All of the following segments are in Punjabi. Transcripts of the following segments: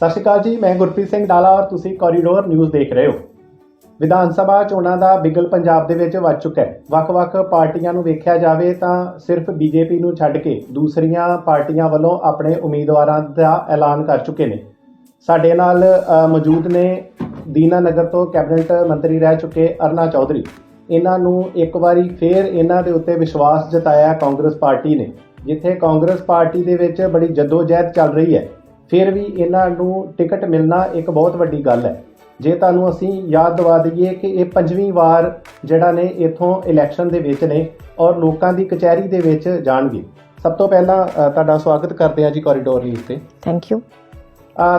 ਸਤਿ ਸ਼੍ਰੀ ਅਕਾਲ ਜੀ, ਮੈਂ ਗੁਰਪ੍ਰੀਤ ਸਿੰਘ ਡਾਲਾ ਔਰ ਤੁਸੀਂ ਕੋਰੀਡੋਰ ਨਿਊਜ਼ ਦੇਖ ਰਹੇ ਹੋ। ਵਿਧਾਨ ਸਭਾ ਚੋਣਾਂ ਦਾ ਬਿਗਲ ਪੰਜਾਬ ਦੇ ਵਿੱਚ ਵੱਜ ਚੁੱਕਾ ਹੈ। ਵੱਖ-ਵੱਖ ਪਾਰਟੀਆਂ ਨੂੰ ਵੇਖਿਆ ਜਾਵੇ ਤਾਂ ਸਿਰਫ ਬੀਜੇਪੀ ਨੂੰ ਛੱਡ ਕੇ ਦੂਸਰੀਆਂ ਪਾਰਟੀਆਂ ਵੱਲੋਂ ਆਪਣੇ ਉਮੀਦਵਾਰਾਂ ਦਾ ਐਲਾਨ ਕਰ ਚੁੱਕੇ ਨੇ। ਸਾਡੇ ਨਾਲ ਮੌਜੂਦ ਨੇ ਦੀਨਾਨਗਰ ਤੋਂ ਕੈਬਨਿਟ ਮੰਤਰੀ ਰਹਿ ਚੁੱਕੇ ਅਰੁਣਾ ਚੌਧਰੀ। ਇਹਨਾਂ ਨੂੰ ਇੱਕ ਵਾਰੀ ਫੇਰ ਇਹਨਾਂ ਦੇ ਉੱਤੇ ਵਿਸ਼ਵਾਸ ਜਤਾਇਆ ਕਾਂਗਰਸ ਪਾਰਟੀ ਨੇ, ਜਿੱਥੇ ਕਾਂਗਰਸ ਪਾਰਟੀ ਦੇ ਵਿੱਚ ਬੜੀ ਜਦੋਜਹਿਦ ਚੱਲ ਰਹੀ ਹੈ। ਫਿਰ ਵੀ ਇਹਨਾਂ ਨੂੰ ਟਿਕਟ ਮਿਲਣਾ ਇੱਕ ਬਹੁਤ ਵੱਡੀ ਗੱਲ ਹੈ। ਜੇ ਤੁਹਾਨੂੰ ਅਸੀਂ ਯਾਦ ਦਿਵਾ ਦਈਏ ਕਿ ਇਹ 5ਵੀਂ ਵਾਰ ਜਿਹੜਾ ਨੇ ਇੱਥੋਂ ਇਲੈਕਸ਼ਨ ਦੇ ਵਿੱਚ ਨੇ ਔਰ ਲੋਕਾਂ ਦੀ ਕਚਹਿਰੀ ਦੇ ਵਿੱਚ ਜਾਣਗੇ। ਸਭ ਤੋਂ ਪਹਿਲਾਂ ਤੁਹਾਡਾ ਸਵਾਗਤ ਕਰਦੇ ਹਾਂ ਜੀ ਕੋਰੀਡੋਰ ਨਿਊਜ਼ ਤੇ। Thank you.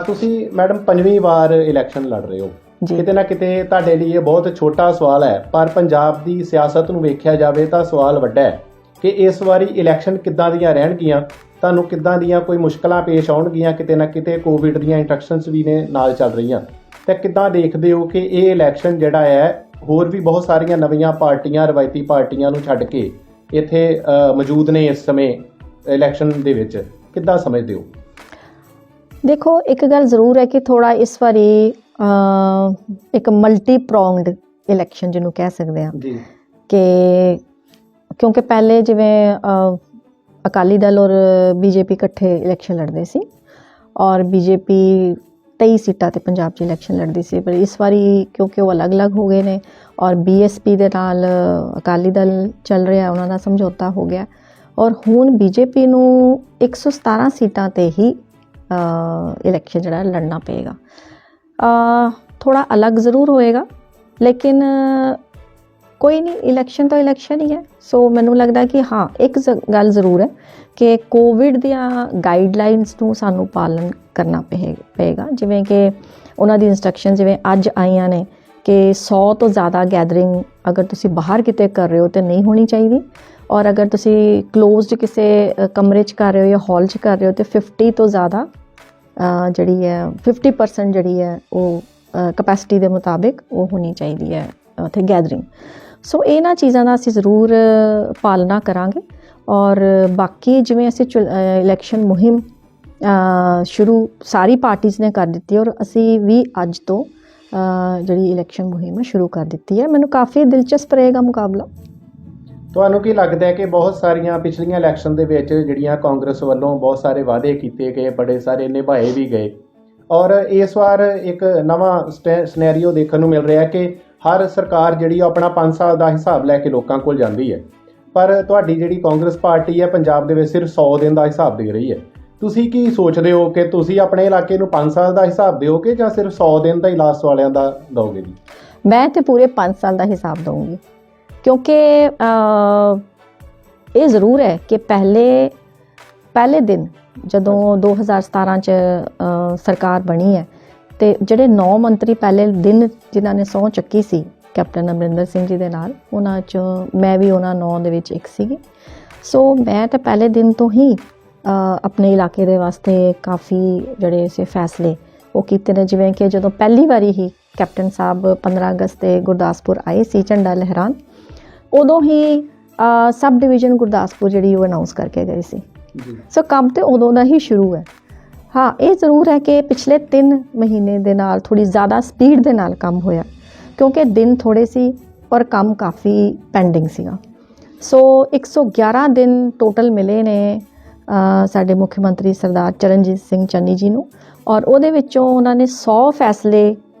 ਤੁਸੀਂ ਮੈਡਮ 5ਵੀਂ ਵਾਰ ਇਲੈਕਸ਼ਨ ਲੜ ਰਹੇ ਹੋ। ਕਿਤੇ ਨਾ ਕਿਤੇ ਤੁਹਾਡੇ ਲਈ ਇਹ ਬਹੁਤ ਛੋਟਾ ਸਵਾਲ ਹੈ, ਪਰ ਪੰਜਾਬ ਦੀ ਸਿਆਸਤ ਨੂੰ ਵੇਖਿਆ ਜਾਵੇ ਤਾਂ ਸਵਾਲ ਵੱਡਾ ਹੈ ਕਿ ਇਸ ਵਾਰੀ ਇਲੈਕਸ਼ਨ ਕਿੱਦਾਂ ਦੀਆਂ ਰਹਿਣਗੀਆਂ, ਤੁਹਾਨੂੰ ਕਿੱਦਾਂ ਦੀਆਂ ਕੋਈ ਮੁਸ਼ਕਲਾਂ ਪੇਸ਼ ਆਉਣਗੀਆਂ। ਕਿਤੇ ਨਾ ਕਿਤੇ ਕੋਵਿਡ ਦੀਆਂ ਇੰਟਰੈਕਸ਼ਨਸ ਵੀ ਨੇ ਨਾਲ ਚੱਲ ਰਹੀਆਂ, ਤੇ ਕਿੱਦਾਂ ਦੇਖਦੇ ਹੋ ਕਿ ਇਹ ਇਲੈਕਸ਼ਨ ਜਿਹੜਾ ਹੈ, ਹੋਰ ਵੀ ਬਹੁਤ ਸਾਰੀਆਂ ਨਵੀਆਂ ਪਾਰਟੀਆਂ ਰਵਾਇਤੀ ਪਾਰਟੀਆਂ ਨੂੰ ਛੱਡ ਕੇ ਇੱਥੇ ਮੌਜੂਦ ਨੇ ਇਸ ਸਮੇਂ ਇਲੈਕਸ਼ਨ ਦੇ ਵਿੱਚ, ਕਿੱਦਾਂ ਸਮਝਦੇ ਹੋ? ਦੇਖੋ, ਇੱਕ ਗੱਲ ਜ਼ਰੂਰ ਹੈ ਕਿ ਥੋੜਾ ਇਸ ਵਾਰੀ ਇੱਕ ਮਲਟੀ ਪ੍ਰੋਂਗਡ ਇਲੈਕਸ਼ਨ ਜਿਹਨੂੰ ਕਹਿ ਸਕਦੇ ਹਾਂ ਜੀ, ਕਿ ਕਿਉਂਕਿ ਪਹਿਲੇ ਜਿਵੇਂ ਅਕਾਲੀ ਦਲ ਔਰ ਬੀਜੇਪੀ ਇਕੱਠੇ ਇਲੈਕਸ਼ਨ ਲੜਦੇ ਸੀ ਔਰ ਬੀਜੇਪੀ 23 ਸੀਟਾਂ ਤੇ ਪੰਜਾਬ 'ਚ ਇਲੈਕਸ਼ਨ ਲੜਦੀ ਸੀ, ਪਰ ਇਸ ਵਾਰੀ ਕਿਉਂਕਿ ਉਹ ਅਲੱਗ-ਅਲੱਗ ਹੋ ਗਏ ਨੇ ਔਰ ਬੀਐਸਪੀ ਦੇ ਨਾਲ ਅਕਾਲੀ ਦਲ ਚੱਲ ਰਿਹਾ, ਉਹਨਾਂ ਦਾ ਸਮਝੌਤਾ ਹੋ ਗਿਆ ਔਰ ਹੁਣ ਬੀਜੇਪੀ ਨੂੰ 117 ਸੀਟਾਂ ਤੇ ਹੀ ਇਲੈਕਸ਼ਨ ਜਿਹੜਾ ਲੜਨਾ ਪਏਗਾ। ਥੋੜਾ ਅਲੱਗ ਜ਼ਰੂਰ ਹੋਏਗਾ, ਲੇਕਿਨ ਕੋਈ ਨਹੀਂ, ਇਲੈਕਸ਼ਨ ਤਾਂ ਇਲੈਕਸ਼ਨ ਹੀ ਹੈ। ਸੋ ਮੈਨੂੰ ਲੱਗਦਾ ਕਿ ਹਾਂ, ਇੱਕ ਗੱਲ ਜ਼ਰੂਰ ਹੈ ਕਿ ਕੋਵਿਡ ਦੀਆਂ ਗਾਈਡਲਾਈਨਸ ਨੂੰ ਸਾਨੂੰ ਪਾਲਣ ਕਰਨਾ ਪਏਗਾ। ਜਿਵੇਂ ਕਿ ਉਹਨਾਂ ਦੀ ਇੰਸਟਰਕਸ਼ਨ ਜਿਵੇਂ ਅੱਜ ਆਈਆਂ ਨੇ ਕਿ 100 ਤੋਂ ਜ਼ਿਆਦਾ ਗੈਦਰਿੰਗ ਅਗਰ ਤੁਸੀਂ ਬਾਹਰ ਕਿਤੇ ਕਰ ਰਹੇ ਹੋ ਤਾਂ ਨਹੀਂ ਹੋਣੀ ਚਾਹੀਦੀ, ਔਰ ਅਗਰ ਤੁਸੀਂ ਕਲੋਜ਼ਡ ਕਿਸੇ ਕਮਰੇ 'ਚ ਕਰ ਰਹੇ ਹੋ ਜਾਂ ਹਾਲ 'ਚ ਕਰ ਰਹੇ ਹੋ ਤਾਂ 50 ਤੋਂ ਜ਼ਿਆਦਾ ਜਿਹੜੀ ਹੈ 50% ਜਿਹੜੀ ਹੈ ਉਹ ਕਪੈਸਿਟੀ ਦੇ ਮੁਤਾਬਿਕ ਉਹ ਹੋਣੀ ਚਾਹੀਦੀ ਹੈ ਉੱਥੇ ਗੈਦਰਿੰਗ। ਸੋ ਇਹਨਾਂ ਚੀਜ਼ਾਂ ਦਾ ਅਸੀਂ ਜ਼ਰੂਰ ਪਾਲਣਾ ਕਰਾਂਗੇ ਔਰ ਬਾਕੀ ਜਿਵੇਂ ਅਸੀਂ ਇਲੈਕਸ਼ਨ ਮੁਹਿੰਮ ਸ਼ੁਰੂ ਸਾਰੀ ਪਾਰਟੀਜ਼ ਨੇ ਕਰ ਦਿੱਤੀ ਔਰ ਅਸੀਂ ਵੀ ਅੱਜ ਤੋਂ ਜਿਹੜੀ ਇਲੈਕਸ਼ਨ ਮੁਹਿੰਮ ਸ਼ੁਰੂ ਕਰ ਦਿੱਤੀ ਹੈ। ਮੈਨੂੰ ਕਾਫੀ ਦਿਲਚਸਪ ਰਹੇਗਾ ਮੁਕਾਬਲਾ। ਤੁਹਾਨੂੰ ਕੀ ਲੱਗਦਾ ਹੈ ਕਿ ਬਹੁਤ ਸਾਰੀਆਂ ਪਿਛਲੀਆਂ ਇਲੈਕਸ਼ਨ ਦੇ ਵਿੱਚ ਜਿਹੜੀਆਂ ਕਾਂਗਰਸ ਵੱਲੋਂ ਬਹੁਤ ਸਾਰੇ ਵਾਅਦੇ ਕੀਤੇ ਗਏ, ਬੜੇ ਸਾਰੇ ਨਿਭਾਏ ਵੀ ਗਏ, ਔਰ ਇਸ ਵਾਰ ਇੱਕ ਨਵਾਂ ਸਿਨੈਰੀਓ ਦੇਖਣ ਨੂੰ ਮਿਲ ਰਿਹਾ ਕਿ ਹਰ ਸਰਕਾਰ ਜਿਹੜੀ ਆਪਣਾ 5 ਸਾਲ ਦਾ ਹਿਸਾਬ ਲੈ ਕੇ ਲੋਕਾਂ ਕੋਲ ਜਾਂਦੀ ਹੈ, ਪਰ ਤੁਹਾਡੀ ਜਿਹੜੀ ਕਾਂਗਰਸ ਪਾਰਟੀ ਹੈ ਪੰਜਾਬ ਦੇ ਵਿੱਚ ਸਿਰਫ 100 ਦਿਨ ਦਾ ਹਿਸਾਬ ਦੇ ਰਹੀ ਹੈ। ਤੁਸੀਂ ਕੀ ਸੋਚਦੇ ਹੋ ਕਿ ਤੁਸੀਂ ਆਪਣੇ ਇਲਾਕੇ ਨੂੰ 5 ਸਾਲ ਦਾ ਹਿਸਾਬ ਦਿਓਗੇ ਜਾਂ ਸਿਰਫ 100 ਦਿਨ ਦਾ ਹੀ ਲਾਸਟ ਵਾਲਿਆਂ ਦਾ ਦਿਓਗੇ ਜੀ? ਮੈਂ ਤੇ ਪੂਰੇ 5 ਸਾਲ ਦਾ ਹਿਸਾਬ ਦਊਂਗੀ, ਕਿਉਂਕਿ ਇਹ ਜ਼ਰੂਰ ਹੈ ਕਿ ਪਹਿਲੇ ਦਿਨ ਜਦੋਂ 2017 'ਚ ਸਰਕਾਰ ਬਣੀ ਹੈ ਤੇ ਜਿਹੜੇ 9 ਮੰਤਰੀ ਪਹਿਲੇ ਦਿਨ ਜਿਨ੍ਹਾਂ ਨੇ ਸਹੁੰ ਚੱਕੀ ਸੀ ਕੈਪਟਨ ਅਮਰਿੰਦਰ ਸਿੰਘ ਜੀ ਦੇ ਨਾਲ, ਉਹਨਾਂ 'ਚੋਂ ਮੈਂ ਵੀ ਉਹਨਾਂ 9 ਦੇ ਵਿੱਚ ਇੱਕ ਸੀਗੀ। ਸੋ ਮੈਂ ਤਾਂ ਪਹਿਲੇ ਦਿਨ ਤੋਂ ਹੀ ਆਪਣੇ ਇਲਾਕੇ ਦੇ ਵਾਸਤੇ ਕਾਫੀ ਜਿਹੜੇ ਸੀ ਫੈਸਲੇ ਉਹ ਕੀਤੇ ਨੇ। ਜਿਵੇਂ ਕਿ ਜਦੋਂ ਪਹਿਲੀ ਵਾਰੀ ਹੀ ਕੈਪਟਨ ਸਾਹਿਬ 15 ਅਗਸਤ ਤੇ ਗੁਰਦਾਸਪੁਰ ਆਏ ਸੀ ਝੰਡਾ ਲਹਿਰਾਉਣ, ਉਦੋਂ ਹੀ ਸਬ ਡਿਵੀਜ਼ਨ ਗੁਰਦਾਸਪੁਰ ਜਿਹੜੀ ਉਹ ਅਨਾਊਂਸ ਕਰਕੇ ਗਏ ਸੀ। ਸੋ ਕੰਮ ਤੇ ਉਦੋਂ ਦਾ ਹੀ ਸ਼ੁਰੂ ਹੈ। ਹਾਂ, ਇਹ ਜ਼ਰੂਰ ਹੈ ਕਿ ਪਿਛਲੇ 3 ਮਹੀਨੇ ਦੇ ਨਾਲ ਥੋੜੀ ਜ਼ਿਆਦਾ ਸਪੀਡ ਦੇ ਨਾਲ ਕੰਮ ਹੋਇਆ, ਕਿਉਂਕਿ ਦਿਨ ਥੋੜੇ ਸੀ ਔਰ ਕੰਮ ਕਾਫੀ ਪੈਂਡਿੰਗ ਸੀਗਾ। ਸੋ 111 ਦਿਨ ਟੋਟਲ ਮਿਲੇ ਨੇ ਸਾਡੇ ਮੁੱਖ ਮੰਤਰੀ ਸਰਦਾਰ ਚਰਨਜੀਤ ਸਿੰਘ ਚੰਨੀ ਜੀ ਨੂੰ, ਔਰ ਉਹਦੇ ਵਿੱਚੋਂ ਉਹਨਾਂ ਨੇ 100 ਫੈਸਲੇ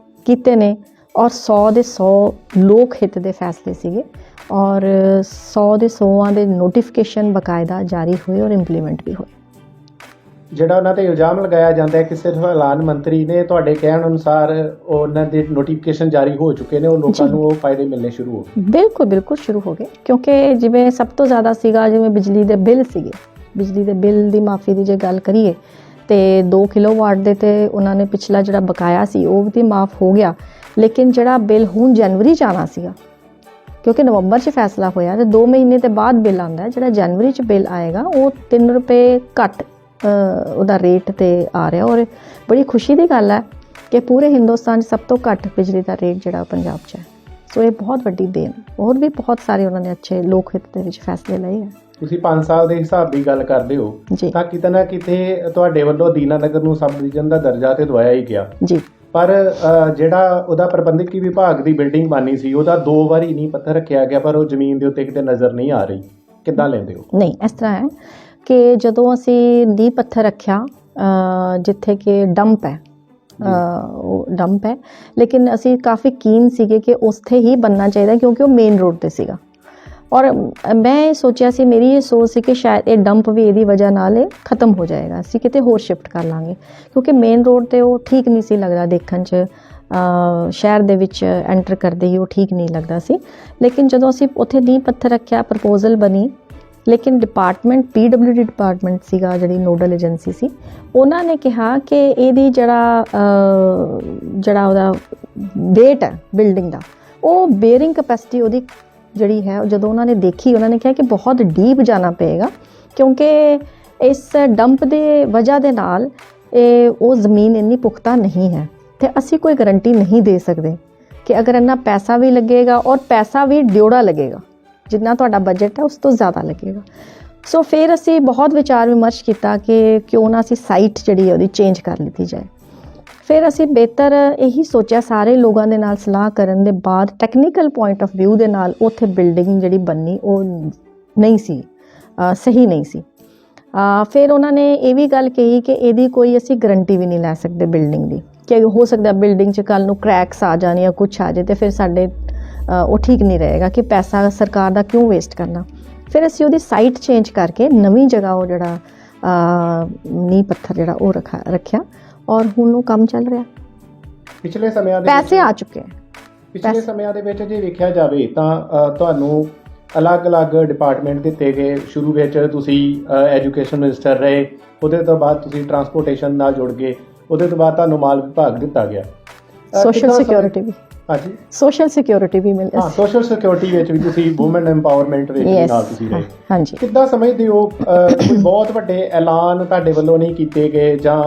ਕੀਤੇ ਨੇ ਔਰ 100 ਦੇ 100 ਲੋਕ ਹਿੱਤ ਦੇ ਫੈਸਲੇ ਸੀਗੇ ਔਰ 100 ਦੇ 100 ਦੇ ਨੋਟੀਫਿਕੇਸ਼ਨ ਬਕਾਇਦਾ ਜਾਰੀ ਹੋਏ ਔਰ ਇੰਪਲੀਮੈਂਟ ਵੀ ਹੋਏ। ਜਿਹੜਾ ਉਹਨਾਂ ਤੇ ਇਲਜ਼ਾਮ ਲਗਾਇਆ ਜਾਂਦਾ ਹੈ ਕਿ ਸਿਰਫ ਐਲਾਨ ਮੰਤਰੀ ਨੇ, ਤੁਹਾਡੇ ਕਹਿਣ ਅਨੁਸਾਰ ਉਹਨਾਂ ਦੇ ਨੋਟੀਫਿਕੇਸ਼ਨ ਜਾਰੀ ਹੋ ਚੁੱਕੇ ਨੇ, ਉਹ ਲੋਕਾਂ ਨੂੰ ਉਹ ਫਾਇਦੇ ਮਿਲਣੇ ਸ਼ੁਰੂ ਹੋ ਗਏ? ਬਿਲਕੁਲ ਸ਼ੁਰੂ ਹੋ ਗਏ, ਕਿਉਂਕਿ ਜਿਵੇਂ ਸਭ ਤੋਂ ਜ਼ਿਆਦਾ ਸੀਗਾ ਜਿਵੇਂ ਬਿਜਲੀ ਦੇ ਬਿੱਲ ਸੀਗੇ, ਬਿਜਲੀ ਦੇ ਬਿੱਲ ਦੀ ਮਾਫੀ ਦੀ ਜੇ ਗੱਲ ਕਰੀਏ ਤੇ 2 ਕਿਲੋਵਾਟ ਦੇ ਤੇ ਉਹਨਾਂ ਨੇ ਪਿਛਲਾ ਜਿਹੜਾ ਬਕਾਇਆ ਸੀ ਉਹ ਵੀ ਮਾਫ ਹੋ ਗਿਆ, ਲੇਕਿਨ ਜਿਹੜਾ ਬਿੱਲ ਹੁਣ ਜਨਵਰੀ 'ਚ ਆਉਣਾ ਸੀਗਾ, ਕਿਉਂਕਿ ਨਵੰਬਰ 'ਚ ਫੈਸਲਾ ਹੋਇਆ ਤੇ 2 ਮਹੀਨੇ ਦੇ ਬਾਅਦ ਬਿੱਲ ਆਉਂਦਾ, ਜਿਹੜਾ ਜਨਵਰੀ 'ਚ ਬਿੱਲ ਆਏਗਾ ਉਹ 3 ਰੁਪਏ ਘੱਟ ਉਹਦਾ ਰੇਟ ਤੇ ਆ ਰਿਹਾ। ਔਰ ਬੜੀ ਖੁਸ਼ੀ ਦੀ ਗੱਲ ਹੈ ਕਿ ਪੂਰੇ ਹਿੰਦੁਸਤਾਨ 'ਚ ਸਭ ਤੋਂ ਘੱਟ ਬਿਜਲੀ ਦਾ ਰੇਟ ਜਿਹੜਾ ਪੰਜਾਬ 'ਚ ਹੈ। ਸੋ ਇਹ ਬਹੁਤ ਵੱਡੀ ਦੇਣ, ਹੋਰ ਵੀ ਬਹੁਤ ਸਾਰੇ ਉਹਨਾਂ ਨੇ ਅੱਛੇ ਲੋਕ ਹਿੱਤ ਦੇ ਵਿੱਚ ਫੈਸਲੇ ਲਏ ਹੈ। ਤੁਸੀਂ 5 ਸਾਲ ਦੇ ਹਿਸਾਬ ਦੀ ਗੱਲ ਕਰਦੇ ਹੋ ਜੀ ਤਾਂ ਕਿਤੇ ਨਾ ਕਿਤੇ ਤੁਹਾਡੇ ਵੱਲੋਂ ਦੀਨਾਨਗਰ ਨੂੰ ਸਬ ਡਿਵੀਜ਼ਨ ਦਾ ਦਰਜਾ ਤੇ ਦਵਾਇਆ ਹੀ ਗਿਆ, ਜੀ ਪਰ ਜਿਹੜਾ ਉਹਦਾ ਪ੍ਰਬੰਧਕੀ ਵਿਭਾਗ ਦੀ ਬਿਲਡਿੰਗ ਬਣੀ ਸੀ ਉਹਦਾ 2 ਵਾਰੀ ਨੀਂਹ ਪੱਥਰ ਰੱਖਿਆ ਗਿਆ, ਪਰ ਉਹ ਜ਼ਮੀਨ ਦੇ ਉੱਤੇ ਕਿਤੇ ਨਜ਼ਰ ਨਹੀਂ ਆ ਰਹੀ। ਕਿੱਦਾਂ ਲੈਂਦੇ ਹੋ? ਨਹੀਂ, ਇਸ ਤਰ੍ਹਾਂ ਹੈ ਕਿ ਜਦੋਂ ਅਸੀਂ ਨੀਂਹ ਪੱਥਰ ਰੱਖਿਆ ਜਿੱਥੇ ਕਿ ਡੰਪ ਹੈ, ਉਹ ਡੰਪ ਹੈ, ਲੇਕਿਨ ਅਸੀਂ ਕਾਫੀ ਕੀਨ ਸੀਗੇ ਕਿ ਉੱਥੇ ਹੀ ਬਣਨਾ ਚਾਹੀਦਾ ਕਿਉਂਕਿ ਉਹ ਮੇਨ ਰੋਡ ਤੇ ਸੀਗਾ। ਔਰ ਮੈਂ ਇਹ ਸੋਚਿਆ ਸੀ, ਮੇਰੀ ਇਹ ਸੋਚ ਸੀ ਕਿ ਸ਼ਾਇਦ ਇਹ ਡੰਪ ਵੀ ਇਹਦੀ ਵਜ੍ਹਾ ਨਾਲ ਇਹ ਖਤਮ ਹੋ ਜਾਏਗਾ, ਅਸੀਂ ਕਿਤੇ ਹੋਰ ਸ਼ਿਫਟ ਕਰ ਲਾਂਗੇ ਕਿਉਂਕਿ ਮੇਨ ਰੋਡ ਤੇ ਉਹ ਠੀਕ ਨਹੀਂ ਸੀ ਲੱਗਦਾ ਦੇਖਣ 'ਚ, ਸ਼ਹਿਰ ਦੇ ਵਿੱਚ ਐਂਟਰ ਕਰਦੇ ਹੀ ਉਹ ਠੀਕ ਨਹੀਂ ਲੱਗਦਾ ਸੀ। ਲੇਕਿਨ ਜਦੋਂ ਅਸੀਂ ਉੱਥੇ ਨੀਂਹ ਪੱਥਰ ਰੱਖਿਆ, ਪ੍ਰਪੋਜ਼ਲ ਬਣੀ, ਲੇਕਿਨ ਡਿਪਾਰਟਮੈਂਟ PWD ਡਿਪਾਰਟਮੈਂਟ ਸੀਗਾ ਜਿਹੜੀ ਨੋਡਲ ਏਜੰਸੀ ਸੀ, ਉਹਨਾਂ ਨੇ ਕਿਹਾ ਕਿ ਇਹਦੀ ਜਿਹੜਾ ਉਹਦਾ ਵੇਟ ਹੈ ਬਿਲਡਿੰਗ ਦਾ, ਉਹ ਬੇਅਰਿੰਗ ਕਪੈਸਿਟੀ ਉਹਦੀ ਜਿਹੜੀ ਹੈ, ਜਦੋਂ ਉਹਨਾਂ ਨੇ ਦੇਖੀ ਉਹਨਾਂ ਨੇ ਕਿਹਾ ਕਿ ਬਹੁਤ ਡੀਪ ਜਾਣਾ ਪਏਗਾ ਕਿਉਂਕਿ ਇਸ ਡੰਪ ਦੇ ਵਜ੍ਹਾ ਦੇ ਨਾਲ ਉਹ ਜ਼ਮੀਨ ਇੰਨੀ ਪੁਖਤਾ ਨਹੀਂ ਹੈ ਤੇ ਅਸੀਂ ਕੋਈ ਗਰੰਟੀ ਨਹੀਂ ਦੇ ਸਕਦੇ ਕਿ ਅਗਰ ਇੰਨਾ ਪੈਸਾ ਵੀ ਲੱਗੇਗਾ ਔਰ ਪੈਸਾ ਵੀ ਡਿਊੜਾ ਲੱਗੇਗਾ, ਜਿੰਨਾ ਤੁਹਾਡਾ ਬਜਟ ਹੈ ਉਸ ਤੋਂ ਜ਼ਿਆਦਾ ਲੱਗੇਗਾ। ਸੋ ਫਿਰ ਅਸੀਂ ਬਹੁਤ ਵਿਚਾਰ ਵਿਮਰਸ਼ ਕੀਤਾ ਕਿ ਕਿਉਂ ਨਾ ਅਸੀਂ ਸਾਈਟ ਜਿਹੜੀ ਹੈ ਉਹਦੀ ਚੇਂਜ ਕਰ ਲਿੱਤੀ ਜਾਏ। ਫਿਰ ਅਸੀਂ ਬਿਹਤਰ ਇਹੀ ਸੋਚਿਆ, ਸਾਰੇ ਲੋਕਾਂ ਦੇ ਨਾਲ ਸਲਾਹ ਕਰਨ ਦੇ ਬਾਅਦ ਟੈਕਨੀਕਲ ਪੁਆਇੰਟ ਆਫ ਵਿਊ ਦੇ ਨਾਲ ਉੱਥੇ ਬਿਲਡਿੰਗ ਜਿਹੜੀ ਬਣਨੀ ਉਹ ਨਹੀਂ ਸੀ, ਸਹੀ ਨਹੀਂ ਸੀ। ਫਿਰ ਉਹਨਾਂ ਨੇ ਇਹ ਵੀ ਗੱਲ ਕਹੀ ਕਿ ਇਹਦੀ ਕੋਈ ਅਸੀਂ ਗਰੰਟੀ ਵੀ ਨਹੀਂ ਲੈ ਸਕਦੇ ਬਿਲਡਿੰਗ ਦੀ, ਕਿ ਹੋ ਸਕਦਾ ਬਿਲਡਿੰਗ 'ਚ ਕੱਲ੍ਹ ਨੂੰ ਕ੍ਰੈਕਸ ਆ ਜਾਣ ਜਾਂ ਕੁਛ ਆ ਜਾਏ ਤੇ ਫਿਰ ਸਾਡੇ ਉਹ ਠੀਕ ਨਹੀਂ ਰਹੇਗਾ ਕਿ ਪੈਸਾ ਸਰਕਾਰ ਦਾ ਕਿਉਂ ਵੇਸਟ ਕਰਨਾ। ਫਿਰ ਅਸੀਂ ਉਹਦੀ ਸਾਈਟ ਚੇਂਜ ਕਰਕੇ ਨਵੀਂ ਜਗ੍ਹਾ ਉਹ ਜਿਹੜਾ ਨੀਂਹ ਪੱਥਰ ਜਿਹੜਾ ਉਹ ਰੱਖਿਆ ਔਰ ਹੁਣ ਉਹ ਕੰਮ ਚੱਲ ਰਿਹਾ। ਪਿਛਲੇ ਸਮਿਆਂ ਦੇ ਪੈਸੇ ਆ ਚੁੱਕੇ ਹੈ। ਪਿਛਲੇ ਸਮਿਆਂ ਦੇ ਵਿੱਚ ਜੇ ਵੇਖਿਆ ਜਾਵੇ ਤਾਂ ਤੁਹਾਨੂੰ ਅਲੱਗ-ਅਲੱਗ ਡਿਪਾਰਟਮੈਂਟ ਦਿੱਤੇ ਗਏ। ਸ਼ੁਰੂ ਵਿੱਚ ਤੁਸੀਂ ਐਜੂਕੇਸ਼ਨ ਮਿਨਿਸਟਰ ਰਹੇ, ਉਹਦੇ ਤੋਂ ਬਾਅਦ ਤੁਸੀਂ ਟਰਾਂਸਪੋਰਟੇਸ਼ਨ ਨਾਲ ਜੁੜ ਗਏ, ਉਹਦੇ ਤੋਂ ਬਾਅਦ ਤੁਹਾਨੂੰ ਮਾਲ ਵਿਭਾਗ ਦਿੱਤਾ ਗਿਆ, ਸੋਸ਼ਲ ਸਿਕਿਉਰਿਟੀ ਵੀ। ਹਾਂਜੀ, ਸੋਸ਼ਲ ਸਿਕਿਉਰਿਟੀ ਵੀ ਮਿਲੀ। ਹਾਂ, ਸੋਸ਼ਲ ਸਿਕਿਉਰਿਟੀ ਵਿੱਚ ਵੀ ਤੁਸੀਂ ਵੂਮਨ ਐਮਪਾਵਰਮੈਂਟ ਵਿੱਚ ਵੀ ਨਾਲ ਤੁਸੀਂ ਰਹੇ। ਹਾਂਜੀ, ਕਿੱਦਾਂ ਸਮਝਦੇ ਹੋ ਕੋਈ ਬਹੁਤ ਵੱਡੇ ਐਲਾਨ ਤੁਹਾਡੇ ਵੱਲੋਂ ਨਹੀਂ ਕੀਤੇ ਗਏ ਜਾਂ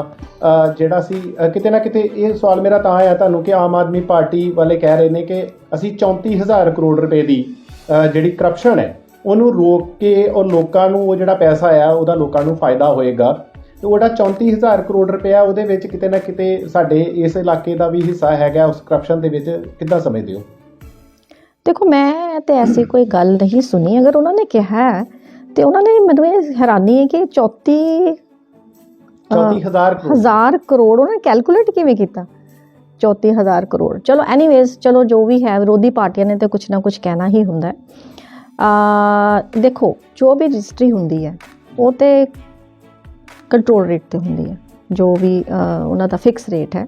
ਜਿਹੜਾ ਸੀ ਕਿਤੇ ਨਾ ਕਿਤੇ ਇਹ ਸਵਾਲ ਮੇਰਾ ਤਾਂ ਆਇਆ ਤੁਹਾਨੂੰ ਕਿ ਆਮ ਆਦਮੀ ਪਾਰਟੀ ਵਾਲੇ ਕਹਿ ਰਹੇ ਨੇ ਕਿ ਅਸੀਂ 34,000 ਕਰੋੜ ਰੁਪਏ ਦੀ ਜਿਹੜੀ ਕਰਪਸ਼ਨ ਹੈ ਉਹਨੂੰ ਰੋਕ ਕੇ ਔਰ ਲੋਕਾਂ ਨੂੰ ਉਹ ਜਿਹੜਾ ਪੈਸਾ ਆ ਉਹਦਾ ਲੋਕਾਂ ਨੂੰ ਫਾਇਦਾ ਹੋਏਗਾ, ਤੇ ਉਹਦਾ 34,000 ਕਰੋੜ ਰੁਪਇਆ ਉਹਦੇ ਵਿੱਚ ਕਿਤੇ ਨਾ ਕਿਤੇ ਸਾਡੇ ਇਸ ਇਲਾਕੇ ਦਾ ਵੀ ਹਿੱਸਾ ਹੈਗਾ ਉਸ ਕਰਪਸ਼ਨ ਦੇ ਵਿੱਚ। ਕਿੱਦਾਂ ਸਮਝਦੇ ਹੋ? ਦੇਖੋ, ਮੈਂ ਤੇ ਐਸੀ ਕੋਈ ਗੱਲ ਨਹੀਂ ਸੁਣੀ। ਅਗਰ ਉਹਨਾਂ ਨੇ ਕਿਹਾ ਤੇ ਉਹਨਾਂ ਨੇ, ਮੈਨੂੰ ਇਹ ਹੈਰਾਨੀ ਹੈ ਕਿ 34,000 ਕਰੋੜ ਉਹਨਾਂ ਨੇ ਕੈਲਕੂਲੇਟ ਕਿਵੇਂ ਕੀਤਾ? 34,000 ਕਰੋੜ। ਚਲੋ ਐਨੀਵੇਜ਼, ਚਲੋ ਜੋ ਵੀ ਹੈ, ਵਿਰੋਧੀ ਪਾਰਟੀਆਂ ਨੇ ਤੇ ਕੁਛ ਨਾ ਕੁਛ ਕਹਿਣਾ ਹੀ ਹੁੰਦਾ ਹੈ। ਦੇਖੋ, ਜੋ ਵੀ ਰਜਿਸਟਰੀ ਹੁੰਦੀ ਹੈ ਉਹ ਤੇ ਕੰਟਰੋਲ ਰੇਟ ਤੇ ਹੁੰਦੀ ਹੈ, ਜੋ ਵੀ ਉਹਨਾਂ ਦਾ ਫਿਕਸ ਰੇਟ ਹੈ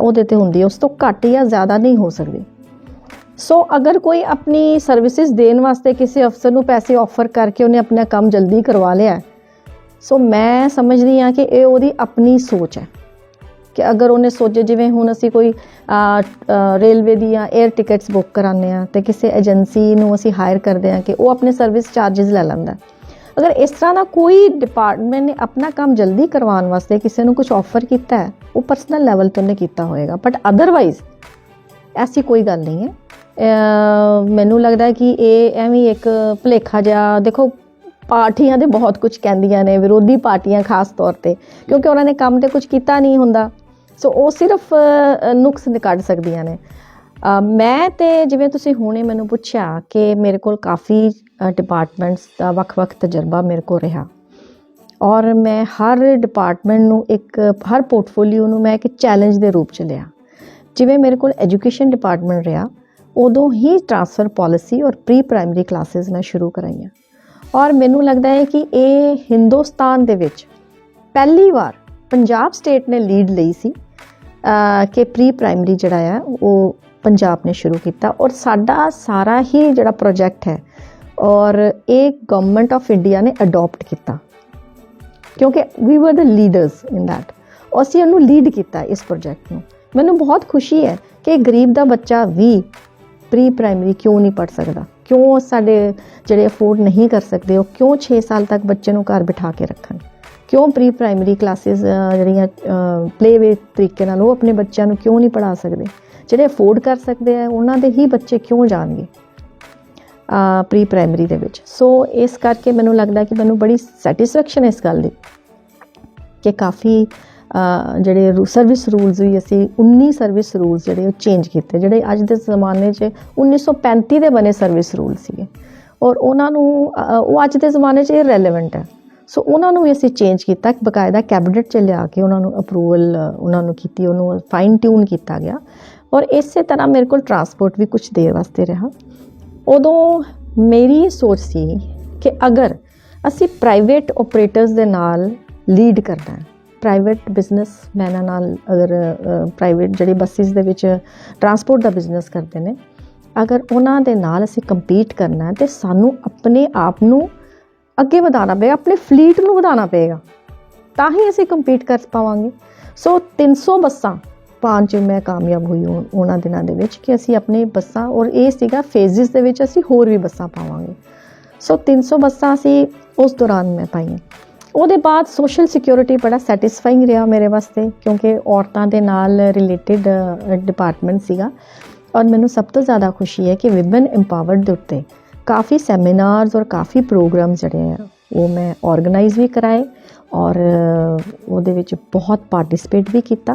ਉਹਦੇ ਤੇ ਹੁੰਦੀ ਹੈ, ਉਸ ਤੋਂ ਘੱਟ ਜਾਂ ਜ਼ਿਆਦਾ ਨਹੀਂ ਹੋ ਸਕਦੀ। ਸੋ ਅਗਰ ਕੋਈ ਆਪਣੀ ਸਰਵਿਸਿਜ਼ ਦੇਣ ਵਾਸਤੇ ਕਿਸੇ ਅਫਸਰ ਨੂੰ ਪੈਸੇ ਆਫਰ ਕਰਕੇ ਉਹਨੇ ਆਪਣਾ ਕੰਮ ਜਲਦੀ ਕਰਵਾ ਲਿਆ, ਸੋ ਮੈਂ ਸਮਝਦੀ ਹਾਂ ਕਿ ਇਹ ਉਹਦੀ ਆਪਣੀ ਸੋਚ ਹੈ ਕਿ ਅਗਰ ਉਹਨੇ ਸੋਚੇ, ਜਿਵੇਂ ਹੁਣ ਅਸੀਂ ਕੋਈ ਰੇਲਵੇ ਦੀਆਂ 에ਅਰ ਟਿਕਟਸ ਬੁੱਕ ਕਰਾਉਂਦੇ ਹਾਂ ਤੇ ਕਿਸੇ ਏਜੰਸੀ ਨੂੰ ਅਸੀਂ ਹਾਇਰ ਕਰਦੇ ਹਾਂ ਕਿ ਉਹ ਆਪਣੇ ਸਰਵਿਸ ਚਾਰजेस ਲੈ ਲੈਂਦਾ। ਅਗਰ ਇਸ ਤਰ੍ਹਾਂ ਦਾ ਕੋਈ ਡਿਪਾਰਟਮੈਂਟ ਨੇ ਆਪਣਾ ਕੰਮ ਜਲਦੀ ਕਰਵਾਉਣ ਵਾਸਤੇ ਕਿਸੇ ਨੂੰ ਕੁਝ ਆਫਰ ਕੀਤਾ ਹੈ, ਉਹ ਪਰਸਨਲ ਲੈਵਲ ਤੇ ਉਹਨੇ ਕੀਤਾ ਹੋਏਗਾ, ਬਟ ਅਦਰਵਾਈਜ਼ ਐਸੀ ਕੋਈ ਗੱਲ ਨਹੀਂ ਹੈ। ਮੈਨੂੰ ਲੱਗਦਾ ਕਿ ਇਹ ਐਵੇਂ ਇੱਕ ਭੁਲੇਖਾ ਜਿਹਾ, ਦੇਖੋ ਪਾਰਟੀਆਂ ਦੇ ਬਹੁਤ ਕੁਝ ਕਹਿੰਦੀਆਂ ਨੇ, ਵਿਰੋਧੀ ਪਾਰਟੀਆਂ ਖਾਸ ਤੌਰ ਤੇ, ਕਿਉਂਕਿ ਉਹਨਾਂ ਨੇ ਕੰਮ ਤੇ ਕੁਝ ਕੀਤਾ ਨਹੀਂ ਹੁੰਦਾ, ਸੋ ਉਹ ਸਿਰਫ ਨੁਕਸ ਕੱਢ ਸਕਦੀਆਂ ਨੇ। ਮੈਂ ਤੇ ਜਿਵੇਂ ਤੁਸੀਂ ਹੁਣੇ ਮੈਨੂੰ ਪੁੱਛਿਆ ਕਿ ਮੇਰੇ ਕੋਲ ਕਾਫੀ ਡਿਪਾਰਟਮੈਂਟਸ ਦਾ ਵੱਖ-ਵੱਖ ਤਜਰਬਾ ਮੇਰੇ ਕੋਲ ਰਿਹਾ, ਔਰ ਮੈਂ ਹਰ ਡਿਪਾਰਟਮੈਂਟ ਨੂੰ ਹਰ ਪੋਰਟਫੋਲੀਓ ਨੂੰ ਮੈਂ ਇੱਕ ਚੈਲੰਜ ਦੇ ਰੂਪ 'ਚ ਲਿਆ। ਜਿਵੇਂ ਮੇਰੇ ਕੋਲ ਐਜੂਕੇਸ਼ਨ ਡਿਪਾਰਟਮੈਂਟ ਰਿਹਾ, ਉਦੋਂ ਹੀ ਟ੍ਰਾਂਸਫਰ ਪੋਲਿਸੀ ਔਰ ਪ੍ਰੀ ਪ੍ਰਾਇਮਰੀ ਕਲਾਸਿਸ ਮੈਂ ਸ਼ੁਰੂ ਕਰਾਈਆਂ, ਔਰ ਮੈਨੂੰ ਲੱਗਦਾ ਹੈ ਕਿ ਇਹ ਹਿੰਦੁਸਤਾਨ ਦੇ ਵਿੱਚ ਪਹਿਲੀ ਵਾਰ ਪੰਜਾਬ ਸਟੇਟ ਨੇ ਲੀਡ ਲਈ ਸੀ ਕਿ ਪ੍ਰੀ ਪ੍ਰਾਇਮਰੀ ਜਿਹੜਾ ਆ ਉਹ ਪੰਜਾਬ ਨੇ ਸ਼ੁਰੂ ਕੀਤਾ, ਔਰ ਸਾਡਾ ਸਾਰਾ ਹੀ ਜਿਹੜਾ ਪ੍ਰੋਜੈਕਟ ਹੈ ਔਰ ਇਹ ਗਵਰਨਮੈਂਟ ਆਫ ਇੰਡੀਆ ਨੇ ਅਡੋਪਟ ਕੀਤਾ, ਕਿਉਂਕਿ ਵੀ ਵਰ ਦ ਲੀਡਰਸ ਇਨ ਦੈਟ, ਅਸੀਂ ਉਹਨੂੰ ਲੀਡ ਕੀਤਾ ਇਸ ਪ੍ਰੋਜੈਕਟ ਨੂੰ। ਮੈਨੂੰ ਬਹੁਤ ਖੁਸ਼ੀ ਹੈ ਕਿ ਗਰੀਬ ਦਾ ਬੱਚਾ ਵੀ ਪ੍ਰੀ ਪ੍ਰਾਇਮਰੀ ਕਿਉਂ ਨਹੀਂ ਪੜ੍ਹ ਸਕਦਾ, ਕਿਉਂ ਸਾਡੇ ਜਿਹੜੇ ਅਫੋਰਡ ਨਹੀਂ ਕਰ ਸਕਦੇ ਉਹ ਕਿਉਂ 6 ਸਾਲ ਤੱਕ ਬੱਚੇ ਨੂੰ ਘਰ ਬਿਠਾ ਕੇ ਰੱਖਣ, ਕਿਉਂ ਪ੍ਰੀ ਪ੍ਰਾਇਮਰੀ ਕਲਾਸਿਸ ਜਿਹੜੀਆਂ ਪਲੇਵੇ ਤਰੀਕੇ ਨਾਲ ਉਹ ਆਪਣੇ ਬੱਚਿਆਂ ਨੂੰ ਕਿਉਂ ਨਹੀਂ ਪੜ੍ਹਾ ਸਕਦੇ, ਜਿਹੜੇ ਅਫੋਰਡ ਕਰ ਸਕਦੇ ਆ ਉਹਨਾਂ ਦੇ ਹੀ ਬੱਚੇ ਕਿਉਂ ਜਾਣਗੇ। ਪ੍ਰੀ ਪ੍ਰਾਇਮਰੀ ਦੇ ਵਿੱਚ। ਸੋ ਇਸ ਕਰਕੇ ਮੈਨੂੰ ਲੱਗਦਾ ਕਿ ਮੈਨੂੰ ਬੜੀ ਸੈਟੀਸਫੈਕਸ਼ਨ ਇਸ ਗੱਲ ਦੀ ਕਿ ਕਾਫੀ ਜਿਹੜੇ ਸਰਵਿਸ ਰੂਲਸ ਵੀ ਅਸੀਂ 19 ਸਰਵਿਸ ਰੂਲਸ ਜਿਹੜੇ ਉਹ ਚੇਂਜ ਕੀਤੇ, ਜਿਹੜੇ ਅੱਜ ਦੇ ਜ਼ਮਾਨੇ 'ਚ 1935 ਦੇ ਬਣੇ ਸਰਵਿਸ ਰੂਲ ਸੀਗੇ ਔਰ ਉਹਨਾਂ ਨੂੰ ਉਹ ਅੱਜ ਦੇ ਜ਼ਮਾਨੇ 'ਚ ਇਰਰੈਲੇਵੈਂਟ ਹੈ। ਸੋ ਉਹਨਾਂ ਨੂੰ ਵੀ ਅਸੀਂ ਚੇਂਜ ਕੀਤਾ, ਬਕਾਇਦਾ ਕੈਬਨਿਟ 'ਚ ਲਿਆ ਕੇ ਉਹਨਾਂ ਨੂੰ ਅਪਰੂਵਲ ਉਹਨਾਂ ਨੂੰ ਕੀਤੀ, ਉਹਨੂੰ ਫਾਈਨ ਟਿਊਨ ਕੀਤਾ ਗਿਆ। ਔਰ ਇਸੇ ਤਰ੍ਹਾਂ ਮੇਰੇ ਕੋਲ ਟਰਾਂਸਪੋਰਟ ਵੀ ਕੁਝ ਦੇਰ ਵਾਸਤੇ ਰਿਹਾ। ਉਦੋਂ ਮੇਰੀ ਇਹ ਸੋਚ ਸੀ ਕਿ ਅਗਰ ਅਸੀਂ ਪ੍ਰਾਈਵੇਟ ਓਪਰੇਟਰਸ ਦੇ ਨਾਲ ਲੀਡ ਕਰਨਾ ਹੈ, ਪ੍ਰਾਈਵੇਟ ਬਿਜ਼ਨਸਮੈਨਾਂ ਨਾਲ, ਅਗਰ ਪ੍ਰਾਈਵੇਟ ਜਿਹੜੇ ਬੱਸਿਸ ਦੇ ਵਿੱਚ ਟਰਾਂਸਪੋਰਟ ਦਾ ਬਿਜ਼ਨਸ ਕਰਦੇ ਨੇ, ਅਗਰ ਉਹਨਾਂ ਦੇ ਨਾਲ ਅਸੀਂ ਕੰਪੀਟ ਕਰਨਾ ਤੇ ਸਾਨੂੰ ਆਪਣੇ ਆਪ ਨੂੰ ਅੱਗੇ ਵਧਾਉਣਾ ਪਏਗਾ, ਆਪਣੇ ਫਲੀਟ ਨੂੰ ਵਧਾਉਣਾ ਪਏਗਾ, ਤਾਂ ਹੀ ਅਸੀਂ ਕੰਪੀਟ ਕਰ ਪਾਵਾਂਗੇ। ਸੋ 300 ਬੱਸਾਂ ਪਾਉਣ 'ਚ ਮੈਂ ਕਾਮਯਾਬ ਹੋਈ ਉਹਨਾਂ ਦਿਨਾਂ ਦੇ ਵਿੱਚ ਕਿ ਅਸੀਂ ਆਪਣੇ ਬੱਸਾਂ, ਔਰ ਇਹ ਸੀਗਾ ਫੇਜ਼ਿਸ ਦੇ ਵਿੱਚ ਅਸੀਂ ਹੋਰ ਵੀ ਬੱਸਾਂ ਪਾਵਾਂਗੇ। ਸੋ 300 ਬੱਸਾਂ ਅਸੀਂ ਉਸ ਦੌਰਾਨ ਮੈਂ ਪਾਈਆਂ। ਉਹਦੇ ਬਾਅਦ ਸੋਸ਼ਲ ਸਿਕਿਉਰਿਟੀ ਬੜਾ ਸੈਟੀਸਫਾਈਂਗ ਰਿਹਾ ਮੇਰੇ ਵਾਸਤੇ, ਕਿਉਂਕਿ ਔਰਤਾਂ ਦੇ ਨਾਲ ਰਿਲੇਟਿਡ ਡਿਪਾਰਟਮੈਂਟ ਸੀਗਾ। ਔਰ ਮੈਨੂੰ ਸਭ ਤੋਂ ਜ਼ਿਆਦਾ ਖੁਸ਼ੀ ਹੈ ਕਿ ਵਿਮਨ ਐਮਪਾਵਰਡ ਦੇ ਉੱਤੇ ਕਾफ़ी ਸੈਮੀਨਾਰਸ ਔਰ ਕਾफ़ी ਪ੍ਰੋਗਰਾਮਸ ਜਿਹੜੇ ਆ ਉਹ ਮੈਂ ਆਰਗੇਨਾਈਜ਼ ਵੀ ਕਰਾਏ ਔਰ ਉਹਦੇ ਵਿੱਚ ਬਹੁਤ ਪਾਰਟਿਸਿਪੇਟ ਵੀ ਕੀਤਾ।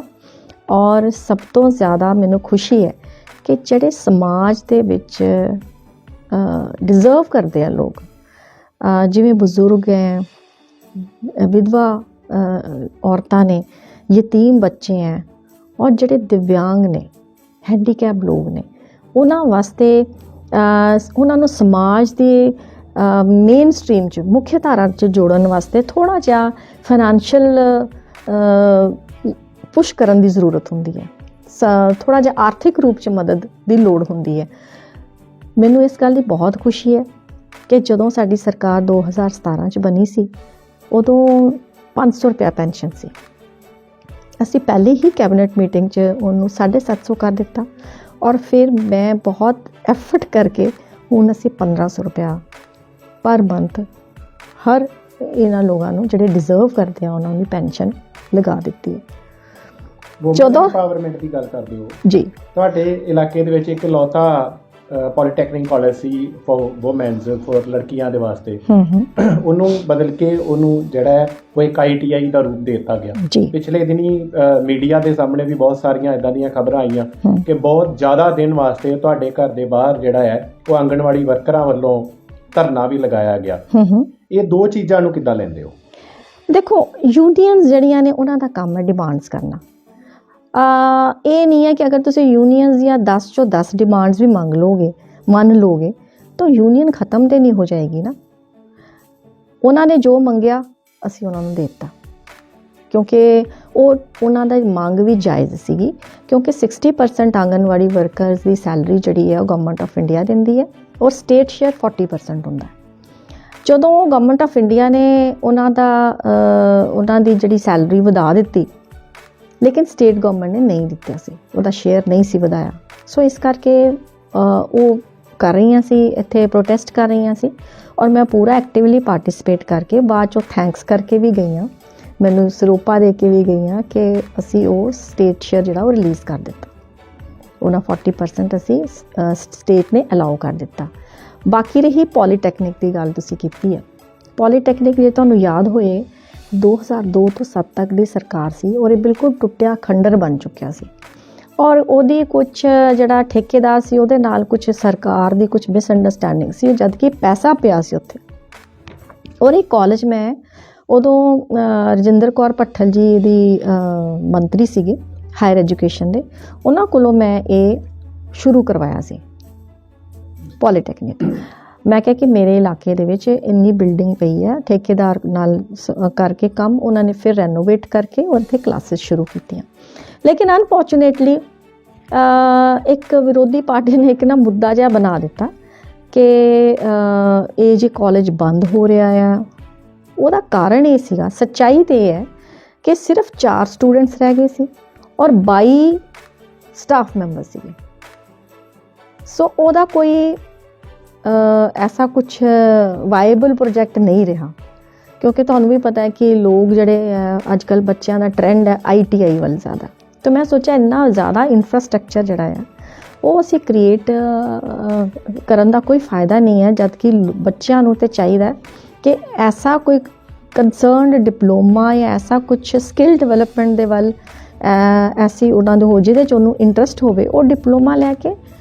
ਔਰ ਸਭ ਤੋਂ ਜ਼ਿਆਦਾ ਮੈਨੂੰ ਖੁਸ਼ੀ ਹੈ ਕਿ ਜਿਹੜੇ ਸਮਾਜ ਦੇ ਵਿੱਚ ਡਿਜ਼ਰਵ ਕਰਦੇ ਆ ਲੋਕ, ਜਿਵੇਂ ਬਜ਼ੁਰਗ ਹੈ, ਵਿਧਵਾ ਔਰਤਾਂ ਨੇ, ਯਤੀਮ ਬੱਚੇ ਹੈ ਔਰ ਜਿਹੜੇ ਦਿਵਿਆਂਗ ਨੇ, ਹੈਂਡੀਕੈਪ ਲੋਕ ਨੇ, ਉਹਨਾਂ ਵਾਸਤੇ ਉਹਨਾਂ ਨੂੰ ਸਮਾਜ ਦੇ ਮੇਨ ਸਟ੍ਰੀਮ 'ਚ, ਮੁੱਖ ਧਾਰਾ 'ਚ ਜੋੜਨ ਵਾਸਤੇ ਥੋੜ੍ਹਾ ਜਿਹਾ ਫਾਈਨੈਂਸ਼ੀਅਲ ਪੁਸ਼ ਕਰਨ ਦੀ ਜ਼ਰੂਰਤ ਹੁੰਦੀ ਹੈ, ਥੋੜ੍ਹਾ ਜਿਹਾ ਆਰਥਿਕ ਰੂਪ 'ਚ ਮਦਦ ਦੀ ਲੋੜ ਹੁੰਦੀ ਹੈ। ਮੈਨੂੰ ਇਸ ਗੱਲ ਦੀ ਬਹੁਤ ਖੁਸ਼ੀ ਹੈ ਕਿ ਜਦੋਂ ਸਾਡੀ ਸਰਕਾਰ 2017 'ਚ ਬਣੀ ਸੀ ਉਦੋਂ 500 ਰੁਪਇਆ ਪੈਨਸ਼ਨ ਸੀ। ਅਸੀਂ ਪਹਿਲੇ ਹੀ ਕੈਬਨਿਟ ਮੀਟਿੰਗ 'ਚ ਉਹਨੂੰ 750 ਕਰ ਦਿੱਤਾ ਔਰ ਫਿਰ ਮੈਂ ਬਹੁਤ ਐਫਰਟ ਕਰਕੇ ਹੁਣ ਅਸੀਂ 1500 ਰੁਪਇਆ ਪਰ ਮੰਥ ਹਰ ਇਹਨਾਂ ਲੋਕਾਂ ਨੂੰ ਜਿਹੜੇ ਡਿਜ਼ਰਵ ਕਰਦੇ ਆ ਉਹਨਾਂ ਦੀ ਪੈਨਸ਼ਨ ਲਗਾ ਦਿੱਤੀ ਹੈ। ਜਦੋਂ ਪਾਵਰਮੈਂਟ ਦੀ ਗੱਲ ਕਰਦੇ ਹੋ ਜੀ, ਤੁਹਾਡੇ ਇਲਾਕੇ ਦੇ ਵਿੱਚ ਇੱਕ ਇਕਲੌਤਾ ਪੋਲੀਟੈਕਨਿਕ ਕਾਲਜ ਸੀ ਫॉर ਵੂਮੈਨਸ, ਫॉर ਲੜਕੀਆਂ ਦੇ ਵਾਸਤੇ, ਉਹਨੂੰ ਬਦਲ ਕੇ ਉਹਨੂੰ ਜਿਹੜਾ ਹੈ ਉਹ ਇੱਕ ITI ਦਾ ਰੂਪ ਦੇ ਦਿੱਤਾ ਗਿਆ। ਪਿਛਲੇ ਦਿਨੀ ਮੀਡੀਆ ਦੇ ਸਾਹਮਣੇ ਵੀ ਬਹੁਤ ਸਾਰੀਆਂ ਇਦਾਂ ਦੀਆਂ ਖਬਰਾਂ ਆਈਆਂ ਕਿ ਬਹੁਤ ਜ਼ਿਆਦਾ ਦਿਨ ਵਾਸਤੇ ਤੁਹਾਡੇ ਘਰ ਦੇ ਬਾਹਰ ਜਿਹੜਾ ਹੈ ਉਹ ਆਂਗਣਵਾੜੀ ਵਰਕਰਾਂ ਵੱਲੋਂ ਧਰਨਾ ਵੀ ਲਗਾਇਆ ਗਿਆ। ਇਹ ਦੋ ਚੀਜ਼ਾਂ ਨੂੰ ਕਿੱਦਾਂ ਲੈਂਦੇ ਹੋ? ਦੇਖੋ, ਯੂਨੀਅਨਸ ਜਿਹੜੀਆਂ ਨੇ ਉਹਨਾਂ ਦਾ ਕੰਮ ਹੈ ਡਿਮਾਂਡਸ ਕਰਨਾ। ਇਹ ਨਹੀਂ ਹੈ ਕਿ ਅਗਰ ਤੁਸੀਂ ਯੂਨੀਅਨਸ ਦੀਆਂ 10 ਚੋਂ 10 ਡਿਮਾਂਡਸ ਵੀ ਮੰਨ ਲੋਗੇ ਤਾਂ ਯੂਨੀਅਨ ਖਤਮ ਤੇ ਨਹੀਂ ਹੋ ਜਾਏਗੀ ਨਾ। ਉਹਨਾਂ ਨੇ ਜੋ ਮੰਗਿਆ ਅਸੀਂ ਉਹਨਾਂ ਨੂੰ ਦੇ ਦਿੱਤਾ, ਕਿਉਂਕਿ ਉਹਨਾਂ ਦਾ ਮੰਗ ਵੀ ਜਾਇਜ਼ ਸੀਗੀ, ਕਿਉਂਕਿ 60% ਆਂਗਨਵਾੜੀ ਵਰਕਰਸ ਦੀ ਸੈਲਰੀ ਜਿਹੜੀ ਹੈ ਉਹ ਗਵਰਨਮੈਂਟ ਆਫ ਇੰਡੀਆ ਦਿੰਦੀ ਹੈ ਔਰ ਸਟੇਟ ਸ਼ੇਅਰ 40% ਹੁੰਦਾ ਹੈ। ਜਦੋਂ ਗਵਰਨਮੈਂਟ ਆਫ ਇੰਡੀਆ ਨੇ ਉਹਨਾਂ ਦੀ ਜਿਹੜੀ ਸੈਲਰੀ ਵਧਾ ਦਿੱਤੀ, ਲੇਕਿਨ ਸਟੇਟ ਗਵਰਨਮੈਂਟ ਨੇ ਨਹੀਂ ਦਿੱਤਾ ਸੀ, ਉਹਦਾ ਸ਼ੇਅਰ ਨਹੀਂ ਸੀ ਵਧਾਇਆ। ਸੋ ਇਸ ਕਰਕੇ ਉਹ ਕਰ ਰਹੀਆਂ ਸੀ, ਇੱਥੇ ਪ੍ਰੋਟੈਸਟ ਕਰ ਰਹੀਆਂ ਸੀ ਔਰ ਮੈਂ ਪੂਰਾ ਐਕਟਿਵਲੀ ਪਾਰਟਿਸਿਪੇਟ ਕਰਕੇ ਬਾਅਦ 'ਚੋਂ ਥੈਂਕਸ ਕਰਕੇ ਵੀ ਗਈ ਹਾਂ, ਮੈਨੂੰ ਸਰੂਪਾ ਦੇ ਕੇ ਵੀ ਗਈ ਹਾਂ ਕਿ ਅਸੀਂ ਉਹ ਸਟੇਟ ਸ਼ੇਅਰ ਜਿਹੜਾ ਉਹ ਰਿਲੀਜ਼ ਕਰ ਦਿੱਤਾ। ਉਹਨਾਂ 40% ਅਸੀਂ ਸਟੇਟ ਨੇ ਅਲਾਓ ਕਰ ਦਿੱਤਾ। ਬਾਕੀ ਰਹੀ ਪੋਲੀਟੈਕਨਿਕ ਦੀ ਗੱਲ ਤੁਸੀਂ ਕੀਤੀ ਹੈ। ਪੋਲੀਟੈਕਨਿਕ ਜੇ ਤੁਹਾਨੂੰ ਯਾਦ ਹੋਏ 2002 ਤੋਂ 7 ਤੱਕ ਦੀ ਸਰਕਾਰ ਸੀ ਔਰ ਇਹ ਬਿਲਕੁਲ ਟੁੱਟਿਆ ਖੰਡਰ ਬਣ ਚੁੱਕਿਆ ਸੀ ਔਰ ਉਹਦੀ ਕੁਛ ਜਿਹੜਾ ਠੇਕੇਦਾਰ ਸੀ ਉਹਦੇ ਨਾਲ ਕੁਛ ਸਰਕਾਰ ਦੀ ਕੁਛ ਮਿਸਅੰਡਰਸਟੈਂਡਿੰਗ ਸੀ, ਜਦ ਕਿ ਪੈਸਾ ਪਿਆ ਸੀ ਉੱਥੇ। ਔਰ ਇਹ ਕਾਲਜ ਮੈਂ ਉਦੋਂ ਰਜਿੰਦਰ ਕੌਰ ਭੱਠਲ ਜੀ ਦੀ ਮੰਤਰੀ ਸੀਗੇ ਹਾਇਰ ਐਜੂਕੇਸ਼ਨ ਦੇ, ਉਹਨਾਂ ਕੋਲੋਂ ਮੈਂ ਇਹ ਸ਼ੁਰੂ ਕਰਵਾਇਆ ਸੀ ਪੋਲੀਟੈਕਨਿਕ। ਮੈਂ ਕਿਹਾ ਕਿ ਮੇਰੇ ਇਲਾਕੇ ਦੇ ਵਿੱਚ ਇੰਨੀ ਬਿਲਡਿੰਗ ਪਈ ਹੈ, ਠੇਕੇਦਾਰ ਨਾਲ ਕਰਕੇ ਕੰਮ ਉਹਨਾਂ ਨੇ ਫਿਰ ਰੈਨੋਵੇਟ ਕਰਕੇ ਉੱਥੇ ਕਲਾਸਿਸ ਸ਼ੁਰੂ ਕੀਤੀਆਂ। ਲੇਕਿਨ ਅਨਫੋਰਚੂਨੇਟਲੀ ਇੱਕ ਵਿਰੋਧੀ ਪਾਰਟੀ ਨੇ ਇੱਕ ਮੁੱਦਾ ਜਿਹਾ ਬਣਾ ਦਿੱਤਾ ਕਿ ਇਹ ਜੇ ਕਾਲਜ ਬੰਦ ਹੋ ਰਿਹਾ ਆ। ਉਹਦਾ ਕਾਰਨ ਇਹ ਸੀਗਾ, ਸੱਚਾਈ ਤਾਂ ਇਹ ਹੈ ਕਿ ਸਿਰਫ 4 ਸਟੂਡੈਂਟਸ ਰਹਿ ਗਏ ਸੀ ਔਰ 22 ਸਟਾਫ ਮੈਂਬਰ ਸੀਗੇ। ਸੋ ਉਹਦਾ ਕੋਈ ਐਸਾ ਕੁਛ ਵਾਇਬਲ ਪ੍ਰੋਜੈਕਟ ਨਹੀਂ ਰਿਹਾ, ਕਿਉਂਕਿ ਤੁਹਾਨੂੰ ਵੀ ਪਤਾ ਹੈ ਕਿ ਲੋਕ ਜਿਹੜੇ ਅੱਜ ਕੱਲ੍ਹ ਬੱਚਿਆਂ ਦਾ ਟ੍ਰੈਂਡ ਹੈ ITI ਵੱਲ ਜ਼ਿਆਦਾ। ਤਾਂ ਮੈਂ ਸੋਚਿਆ ਇੰਨਾ ਜ਼ਿਆਦਾ ਇਨਫਰਾਸਟਰਕਚਰ ਜਿਹੜਾ ਆ ਉਹ ਅਸੀਂ ਕ੍ਰੀਏਟ ਕਰਨ ਦਾ ਕੋਈ ਫਾਇਦਾ ਨਹੀਂ ਹੈ, ਜਦ ਕਿ ਬੱਚਿਆਂ ਨੂੰ ਤੇ ਚਾਹੀਦਾ ਹੈ ਕਿ ਐਸਾ ਕੋਈ ਕੰਸਰਨਡ ਡਿਪਲੋਮਾ ਜਾਂ ਐਸਾ ਕੁਛ ਸਕਿੱਲ ਡਿਵੈਲਪਮੈਂਟ ਦੇ ਵੱਲ ਐਸੀ ਉਹਨਾਂ ਦੇ ਹੋ ਜਿਹਦੇ 'ਚ ਉਹਨੂੰ ਇੰਟਰਸਟ ਹੋਵੇ, ਉਹ ਡਿਪਲੋਮਾ ਲੈ ਕੇ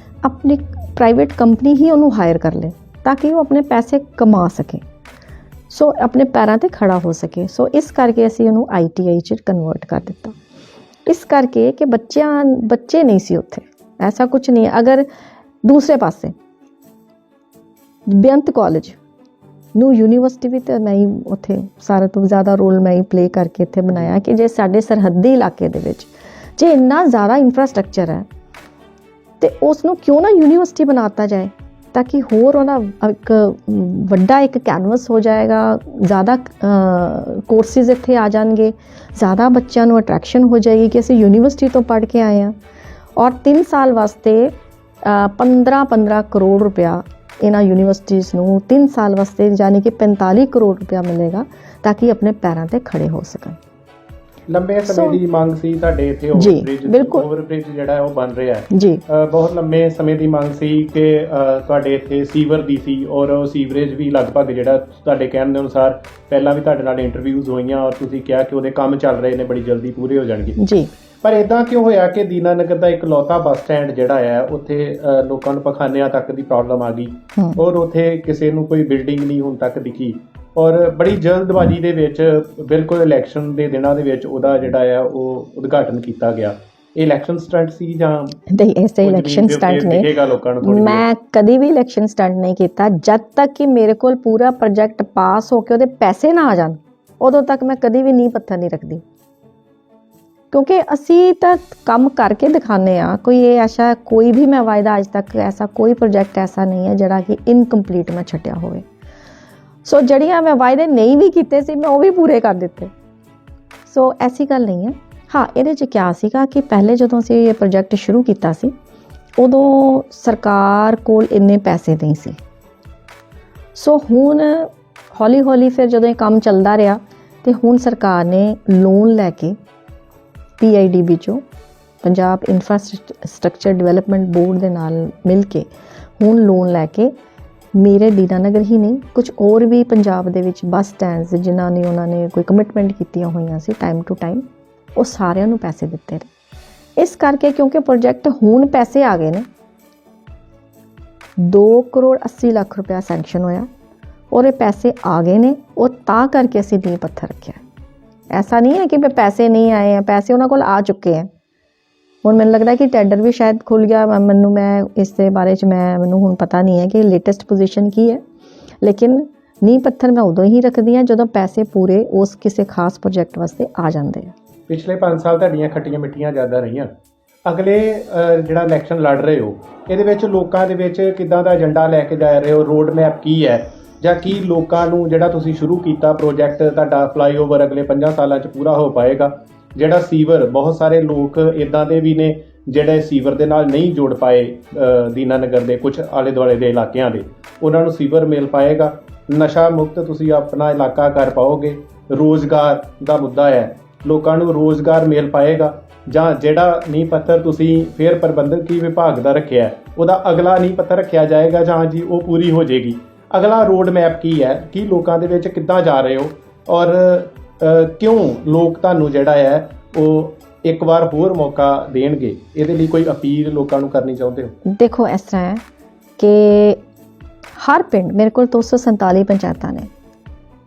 ਆਪਣੀ ਪ੍ਰਾਈਵੇਟ ਕੰਪਨੀ ਹੀ ਉਹਨੂੰ ਹਾਇਰ ਕਰ ਲੇ ਤਾਂ ਕਿ ਉਹ ਆਪਣੇ ਪੈਸੇ ਕਮਾ ਸਕੇ, ਸੋ ਆਪਣੇ ਪੈਰਾਂ 'ਤੇ ਖੜਾ ਹੋ ਸਕੇ। ਸੋ ਇਸ ਕਰਕੇ ਅਸੀਂ ਉਹਨੂੰ ITI 'ਚ ਕਨਵਰਟ ਕਰ ਦਿੱਤਾ, ਇਸ ਕਰਕੇ ਕਿ ਬੱਚੇ ਨਹੀਂ ਸੀ ਉੱਥੇ, ਐਸਾ ਕੁਝ ਨਹੀਂ ਹੈ। ਅਗਰ ਦੂਸਰੇ ਪਾਸੇ ਬੇਅੰਤ ਕਾਲਜ ਨੂੰ ਯੂਨੀਵਰਸਿਟੀ ਵੀ ਤਾਂ ਮੈਂ ਹੀ ਉੱਥੇ ਸਾਰਾ ਤੋਂ ਜ਼ਿਆਦਾ ਰੋਲ ਮੈਂ ਹੀ ਪਲੇ ਕਰਕੇ ਇੱਥੇ ਬਣਾਇਆ ਕਿ ਜੇ ਸਾਡੇ ਸਰਹੱਦੀ ਇਲਾਕੇ ਦੇ ਵਿੱਚ ਜੇ ਇੰਨਾ ਜ਼ਿਆਦਾ ਇਨਫਰਾਸਟ੍ਰਕਚਰ ਹੈ ਤੇ ਉਸ ਨੂੰ ਕਿਉਂ ਨਾ ਯੂਨੀਵਰਸਿਟੀ ਬਣਾਤਾ ਜਾਏ ਤਾਂ ਕਿ ਹੋਰ ਉਹਦਾ ਇੱਕ ਵੱਡਾ ਇੱਕ ਕੈਨਵਸ ਹੋ ਜਾਏਗਾ, ਜ਼ਿਆਦਾ ਕੋਰਸਿਸ ਇੱਥੇ ਆ ਜਾਣਗੇ, ਜ਼ਿਆਦਾ ਬੱਚਿਆਂ ਨੂੰ ਅਟਰੈਕਸ਼ਨ ਹੋ ਜਾਏਗੀ ਕਿ ਅਸੀਂ ਯੂਨੀਵਰਸਿਟੀ ਤੋਂ ਪੜ੍ਹ ਕੇ ਆਏ ਹਾਂ। ਔਰ 3 ਸਾਲ ਵਾਸਤੇ 15 ਕਰੋੜ ਰੁਪਇਆ ਇਹਨਾਂ ਯੂਨੀਵਰਸਿਟੀਜ਼ ਨੂੰ 3 ਸਾਲ ਵਾਸਤੇ ਯਾਨੀ ਕਿ 45 ਕਰੋੜ ਰੁਪਇਆ ਮਿਲੇਗਾ ਤਾਂ ਕਿ ਆਪਣੇ ਪੈਰਾਂ 'ਤੇ ਖੜੇ ਹੋ ਸਕਣ। ਲੰਬੇ ਸਮੇਂ ਦੀ ਮੰਗ ਸੀ ਤੁਹਾਡੇ ਇੱਥੇ ਓਵਰਬ੍ਰਿਜ ਜਿਹੜਾ ਹੈ ਉਹ ਬਣ ਰਿਹਾ ਹੈ ਜੀ, ਬਹੁਤ ਲੰਬੇ ਸਮੇਂ ਦੀ ਮੰਗ ਸੀ ਕਿ ਤੁਹਾਡੇ ਇੱਥੇ ਸੀਵਰ ਦੀ ਸੀ, ਔਰ ਉਹ ਸੀਵਰੇਜ ਵੀ ਲਗਭਗ ਜਿਹੜਾ ਤੁਹਾਡੇ ਕਹਿਣ ਦੇ ਅਨੁਸਾਰ ਪਹਿਲਾਂ ਵੀ ਤੁਹਾਡੇ ਨਾਲ ਇੰਟਰਵਿਊਜ਼ ਹੋਈਆਂ ਔਰ ਤੁਸੀਂ ਕਿਹਾ ਕਿ ਉਹਦੇ ਕੰਮ ਚੱਲ ਰਹੇ ਨੇ, ਬੜੀ ਜਲਦੀ ਪੂਰੇ ਹੋ ਜਾਣਗੇ ਜੀ। ਪਰ ਇਦਾਂ ਕਿਉਂ ਹੋਇਆ ਕਿ ਦੀਨਾਨਗਰ ਦਾ ਇੱਕ ਲੌਤਾ ਬੱਸ ਸਟੈਂਡ ਜਿਹੜਾ ਹੈ ਉੱਥੇ ਲੋਕਾਂ ਨੂੰ ਪਖਾਨਿਆਂ ਤੱਕ ਦੀ ਪ੍ਰੋਬਲਮ ਆ ਗਈ ਔਰ ਉੱਥੇ ਕਿਸੇ ਨੂੰ ਕੋਈ ਬਿਲਡਿੰਗ ਨਹੀਂ ਹੁਣ ਤੱਕ ਦਿਖੀ, ਔਰ ਬੜੀ ਜਲਦਬਾਜ਼ੀ ਦੇ ਵਿੱਚ ਬਿਲਕੁਲ ਇਲੈਕਸ਼ਨ ਦੇ ਦਿਨਾਂ ਦੇ ਵਿੱਚ ਉਹਦਾ ਜਿਹੜਾ ਆ ਉਹ ਉਦਘਾਟਨ ਕੀਤਾ ਗਿਆ। ਇਹ ਇਲੈਕਸ਼ਨ ਸਟੰਟ ਸੀ ਜਾਂ ਨਹੀਂ? ਐਸੇ ਇਲੈਕਸ਼ਨ ਸਟੰਟ ਨਹੀਂ, ਮੈਂ ਕਦੀ ਵੀ ਇਲੈਕਸ਼ਨ ਸਟੰਟ ਨਹੀਂ ਕੀਤਾ। ਜਦ ਤੱਕ ਕਿ ਮੇਰੇ ਕੋਲ ਪੂਰਾ ਪ੍ਰੋਜੈਕਟ ਪਾਸ ਹੋ ਕੇ ਉਹਦੇ ਪੈਸੇ ਨਾ ਆ ਜਾਣ ਉਦੋਂ ਤੱਕ ਮੈਂ ਕਦੀ ਵੀ ਨੀਂਹ ਪੱਥਰ ਨਹੀਂ ਰੱਖਦੀ, ਕਿਉਂਕਿ ਅਸੀਂ ਤਾਂ ਕੰਮ ਕਰਕੇ ਦਿਖਾਉਂਦੇ ਹਾਂ। ਕੋਈ ਇਹ ਐਸਾ ਕੋਈ ਵੀ ਮੈਂ ਵਾਅਦਾ ਅੱਜ ਤੱਕ ਐਸਾ ਕੋਈ ਪ੍ਰੋਜੈਕਟ ਐਸਾ ਨਹੀਂ ਹੈ ਜਿਹੜਾ ਕਿ ਇਨਕੰਪਲੀਟ ਮੈਂ ਛੱਡਿਆ ਹੋਵੇ। ਸੋ ਜਿਹੜੀਆਂ ਮੈਂ ਵਾਅਦੇ ਨਹੀਂ ਵੀ ਕੀਤੇ ਸੀ ਮੈਂ ਉਹ ਵੀ ਪੂਰੇ ਕਰ ਦਿੱਤੇ। ਸੋ ਐਸੀ ਗੱਲ ਨਹੀਂ ਹੈ। ਹਾਂ, ਇਹਦੇ 'ਚ ਕਿਆ ਸੀਗਾ ਕਿ ਪਹਿਲੇ ਜਦੋਂ ਅਸੀਂ ਇਹ ਪ੍ਰੋਜੈਕਟ ਸ਼ੁਰੂ ਕੀਤਾ ਸੀ ਉਦੋਂ ਸਰਕਾਰ ਕੋਲ ਇੰਨੇ ਪੈਸੇ ਨਹੀਂ ਸੀ। ਸੋ ਹੁਣ ਹੌਲੀ ਹੌਲੀ ਫਿਰ ਜਦੋਂ ਇਹ ਕੰਮ ਚੱਲਦਾ ਰਿਹਾ ਤੇ ਹੁਣ ਸਰਕਾਰ ਨੇ ਲੋਨ ਲੈ ਕੇ PIDB ਚੋਂ ਪੰਜਾਬ ਇਨਫਰਾਸਟ੍ਰਕਚਰ ਡਿਵੈਲਪਮੈਂਟ ਬੋਰਡ ਦੇ ਨਾਲ ਮਿਲ ਕੇ ਹੁਣ ਲੋਨ ਲੈ ਕੇ ਮੇਰੇ ਦੀਨਾਨਗਰ ਹੀ ਨਹੀਂ ਕੁਝ ਹੋਰ ਵੀ ਪੰਜਾਬ ਦੇ ਵਿੱਚ ਬੱਸ ਸਟੈਂਡਸ ਜਿਨ੍ਹਾਂ ਨੇ ਉਹਨਾਂ ਨੇ ਕੋਈ ਕਮਿਟਮੈਂਟ ਕੀਤੀਆਂ ਹੋਈਆਂ ਸੀ ਟਾਈਮ ਟੂ ਟਾਈਮ, ਉਹ ਸਾਰਿਆਂ ਨੂੰ ਪੈਸੇ ਦਿੱਤੇ ਨੇ। ਇਸ ਕਰਕੇ ਕਿਉਂਕਿ ਪ੍ਰੋਜੈਕਟ ਹੁਣ ਪੈਸੇ ਆ ਗਏ ਨੇ, 2 ਕਰੋੜ 80 ਲੱਖ ਰੁਪਇਆ ਸੈਂਕਸ਼ਨ ਹੋਇਆ ਔਰ ਇਹ ਪੈਸੇ ਆ ਗਏ ਨੇ, ਉਹ ਤਾਂ ਕਰਕੇ ਅਸੀਂ ਨੀਂਹ ਪੱਥਰ ਰੱਖਿਆ। ਐਸਾ ਨਹੀਂ ਹੈ ਕਿ ਪੈਸੇ ਨਹੀਂ ਆਏ हैं, ਪੈਸੇ ਉਹਨਾਂ ਕੋਲ ਆ ਚੁੱਕੇ हैं। ਹੁਣ ਮੈਨੂੰ ਲੱਗਦਾ ਕਿ ਟੈਂਡਰ ਵੀ ਸ਼ਾਇਦ ਖੁੱਲ ਗਿਆ, ਮੈਂ ਇਸ ਦੇ ਬਾਰੇ 'ਚ ਮੈਨੂੰ ਹੁਣ ਪਤਾ ਨਹੀਂ ਹੈ ਕਿ ਲੇਟੈਸਟ ਪੋਜੀਸ਼ਨ ਕੀ ਹੈ, ਲੇਕਿਨ ਨੀਂਹ ਪੱਥਰ ਮੈਂ ਉਦੋਂ ਹੀ ਰੱਖਦੀ ਹਾਂ ਜਦੋਂ ਪੈਸੇ ਪੂਰੇ ਉਸ ਕਿਸੇ ਖਾਸ ਪ੍ਰੋਜੈਕਟ ਵਾਸਤੇ ਆ ਜਾਂਦੇ ਆ। ਪਿਛਲੇ 5 ਸਾਲ ਤੁਹਾਡੀਆਂ ਖੱਟੀਆਂ ਮਿੱਠੀਆਂ ਜ਼ਿਆਦਾ ਰਹੀਆਂ। ਅਗਲੇ ਜਿਹੜਾ ਇਲੈਕਸ਼ਨ ਲੜ ਰਹੇ ਹੋ ਇਹਦੇ ਵਿੱਚ ਲੋਕਾਂ ਦੇ ਵਿੱਚ ਕਿੱਦਾਂ ਦਾ ਏਜੰਡਾ ਲੈ ਕੇ ਜਾ ਰਹੇ ਹੋ? ਰੋਡ ਮੈਪ ਕੀ ਹੈ ਜਾਂ ਕੀ ਲੋਕਾਂ ਨੂੰ ਜਿਹੜਾ ਤੁਸੀਂ ਸ਼ੁਰੂ ਕੀਤਾ ਪ੍ਰੋਜੈਕਟ ਤੁਹਾਡਾ ਫਲਾਈਓਵਰ ਅਗਲੇ 5 ਸਾਲਾਂ 'ਚ ਪੂਰਾ ਹੋ ਪਾਏਗਾ? ਜਿਹੜਾ ਸੀਵਰ, ਬਹੁਤ ਸਾਰੇ ਲੋਕ ਇੱਦਾਂ ਦੇ ਵੀ ਨੇ ਜਿਹੜੇ ਸੀਵਰ ਦੇ ਨਾਲ ਨਹੀਂ ਜੁੜ ਪਾਏ, ਦੀਨਾਨਗਰ ਦੇ ਕੁਝ ਆਲੇ ਦੁਆਲੇ ਦੇ ਇਲਾਕਿਆਂ ਦੇ, ਉਹਨਾਂ ਨੂੰ ਸੀਵਰ ਮਿਲ ਪਾਏਗਾ? ਨਸ਼ਾ ਮੁਕਤ ਤੁਸੀਂ ਆਪਣਾ ਇਲਾਕਾ ਕਰ ਪਾਓਗੇ? ਰੋਜ਼ਗਾਰ ਦਾ ਮੁੱਦਾ ਹੈ, ਲੋਕਾਂ ਨੂੰ ਰੋਜ਼ਗਾਰ ਮਿਲ ਪਾਏਗਾ? ਜਾਂ ਜਿਹੜਾ ਨੀਂਹ ਪੱਥਰ ਤੁਸੀਂ ਫਿਰ ਪ੍ਰਬੰਧਕੀ ਵਿਭਾਗ ਦਾ ਰੱਖਿਆ ਉਹਦਾ ਅਗਲਾ ਨੀਂਹ ਪੱਥਰ ਰੱਖਿਆ ਜਾਏਗਾ ਜਾਂ ਜੀ ਉਹ ਪੂਰੀ ਹੋ ਜਾਏਗੀ? ਅਗਲਾ ਰੋਡ ਮੈਪ ਕੀ ਹੈ? ਕੀ ਲੋਕਾਂ ਦੇ ਵਿੱਚ ਕਿੱਦਾਂ ਜਾ ਰਹੇ ਹੋ ਔਰ ਕਿਉਂ ਲੋਕ ਤੁਹਾਨੂੰ ਜਿਹੜਾ ਹੈ ਉਹ ਇੱਕ ਵਾਰ ਹੋਰ ਮੌਕਾ ਦੇਣਗੇ? ਇਹਦੇ ਲਈ ਕੋਈ ਅਪੀਲ ਲੋਕਾਂ ਨੂੰ ਕਰਨੀ ਚਾਹੁੰਦੇ ਹੋ? ਦੇਖੋ, ਇਸ ਤਰ੍ਹਾਂ ਹੈ ਕਿ ਹਰ ਪਿੰਡ, ਮੇਰੇ ਕੋਲ 247 ਪੰਚਾਇਤਾਂ ਨੇ,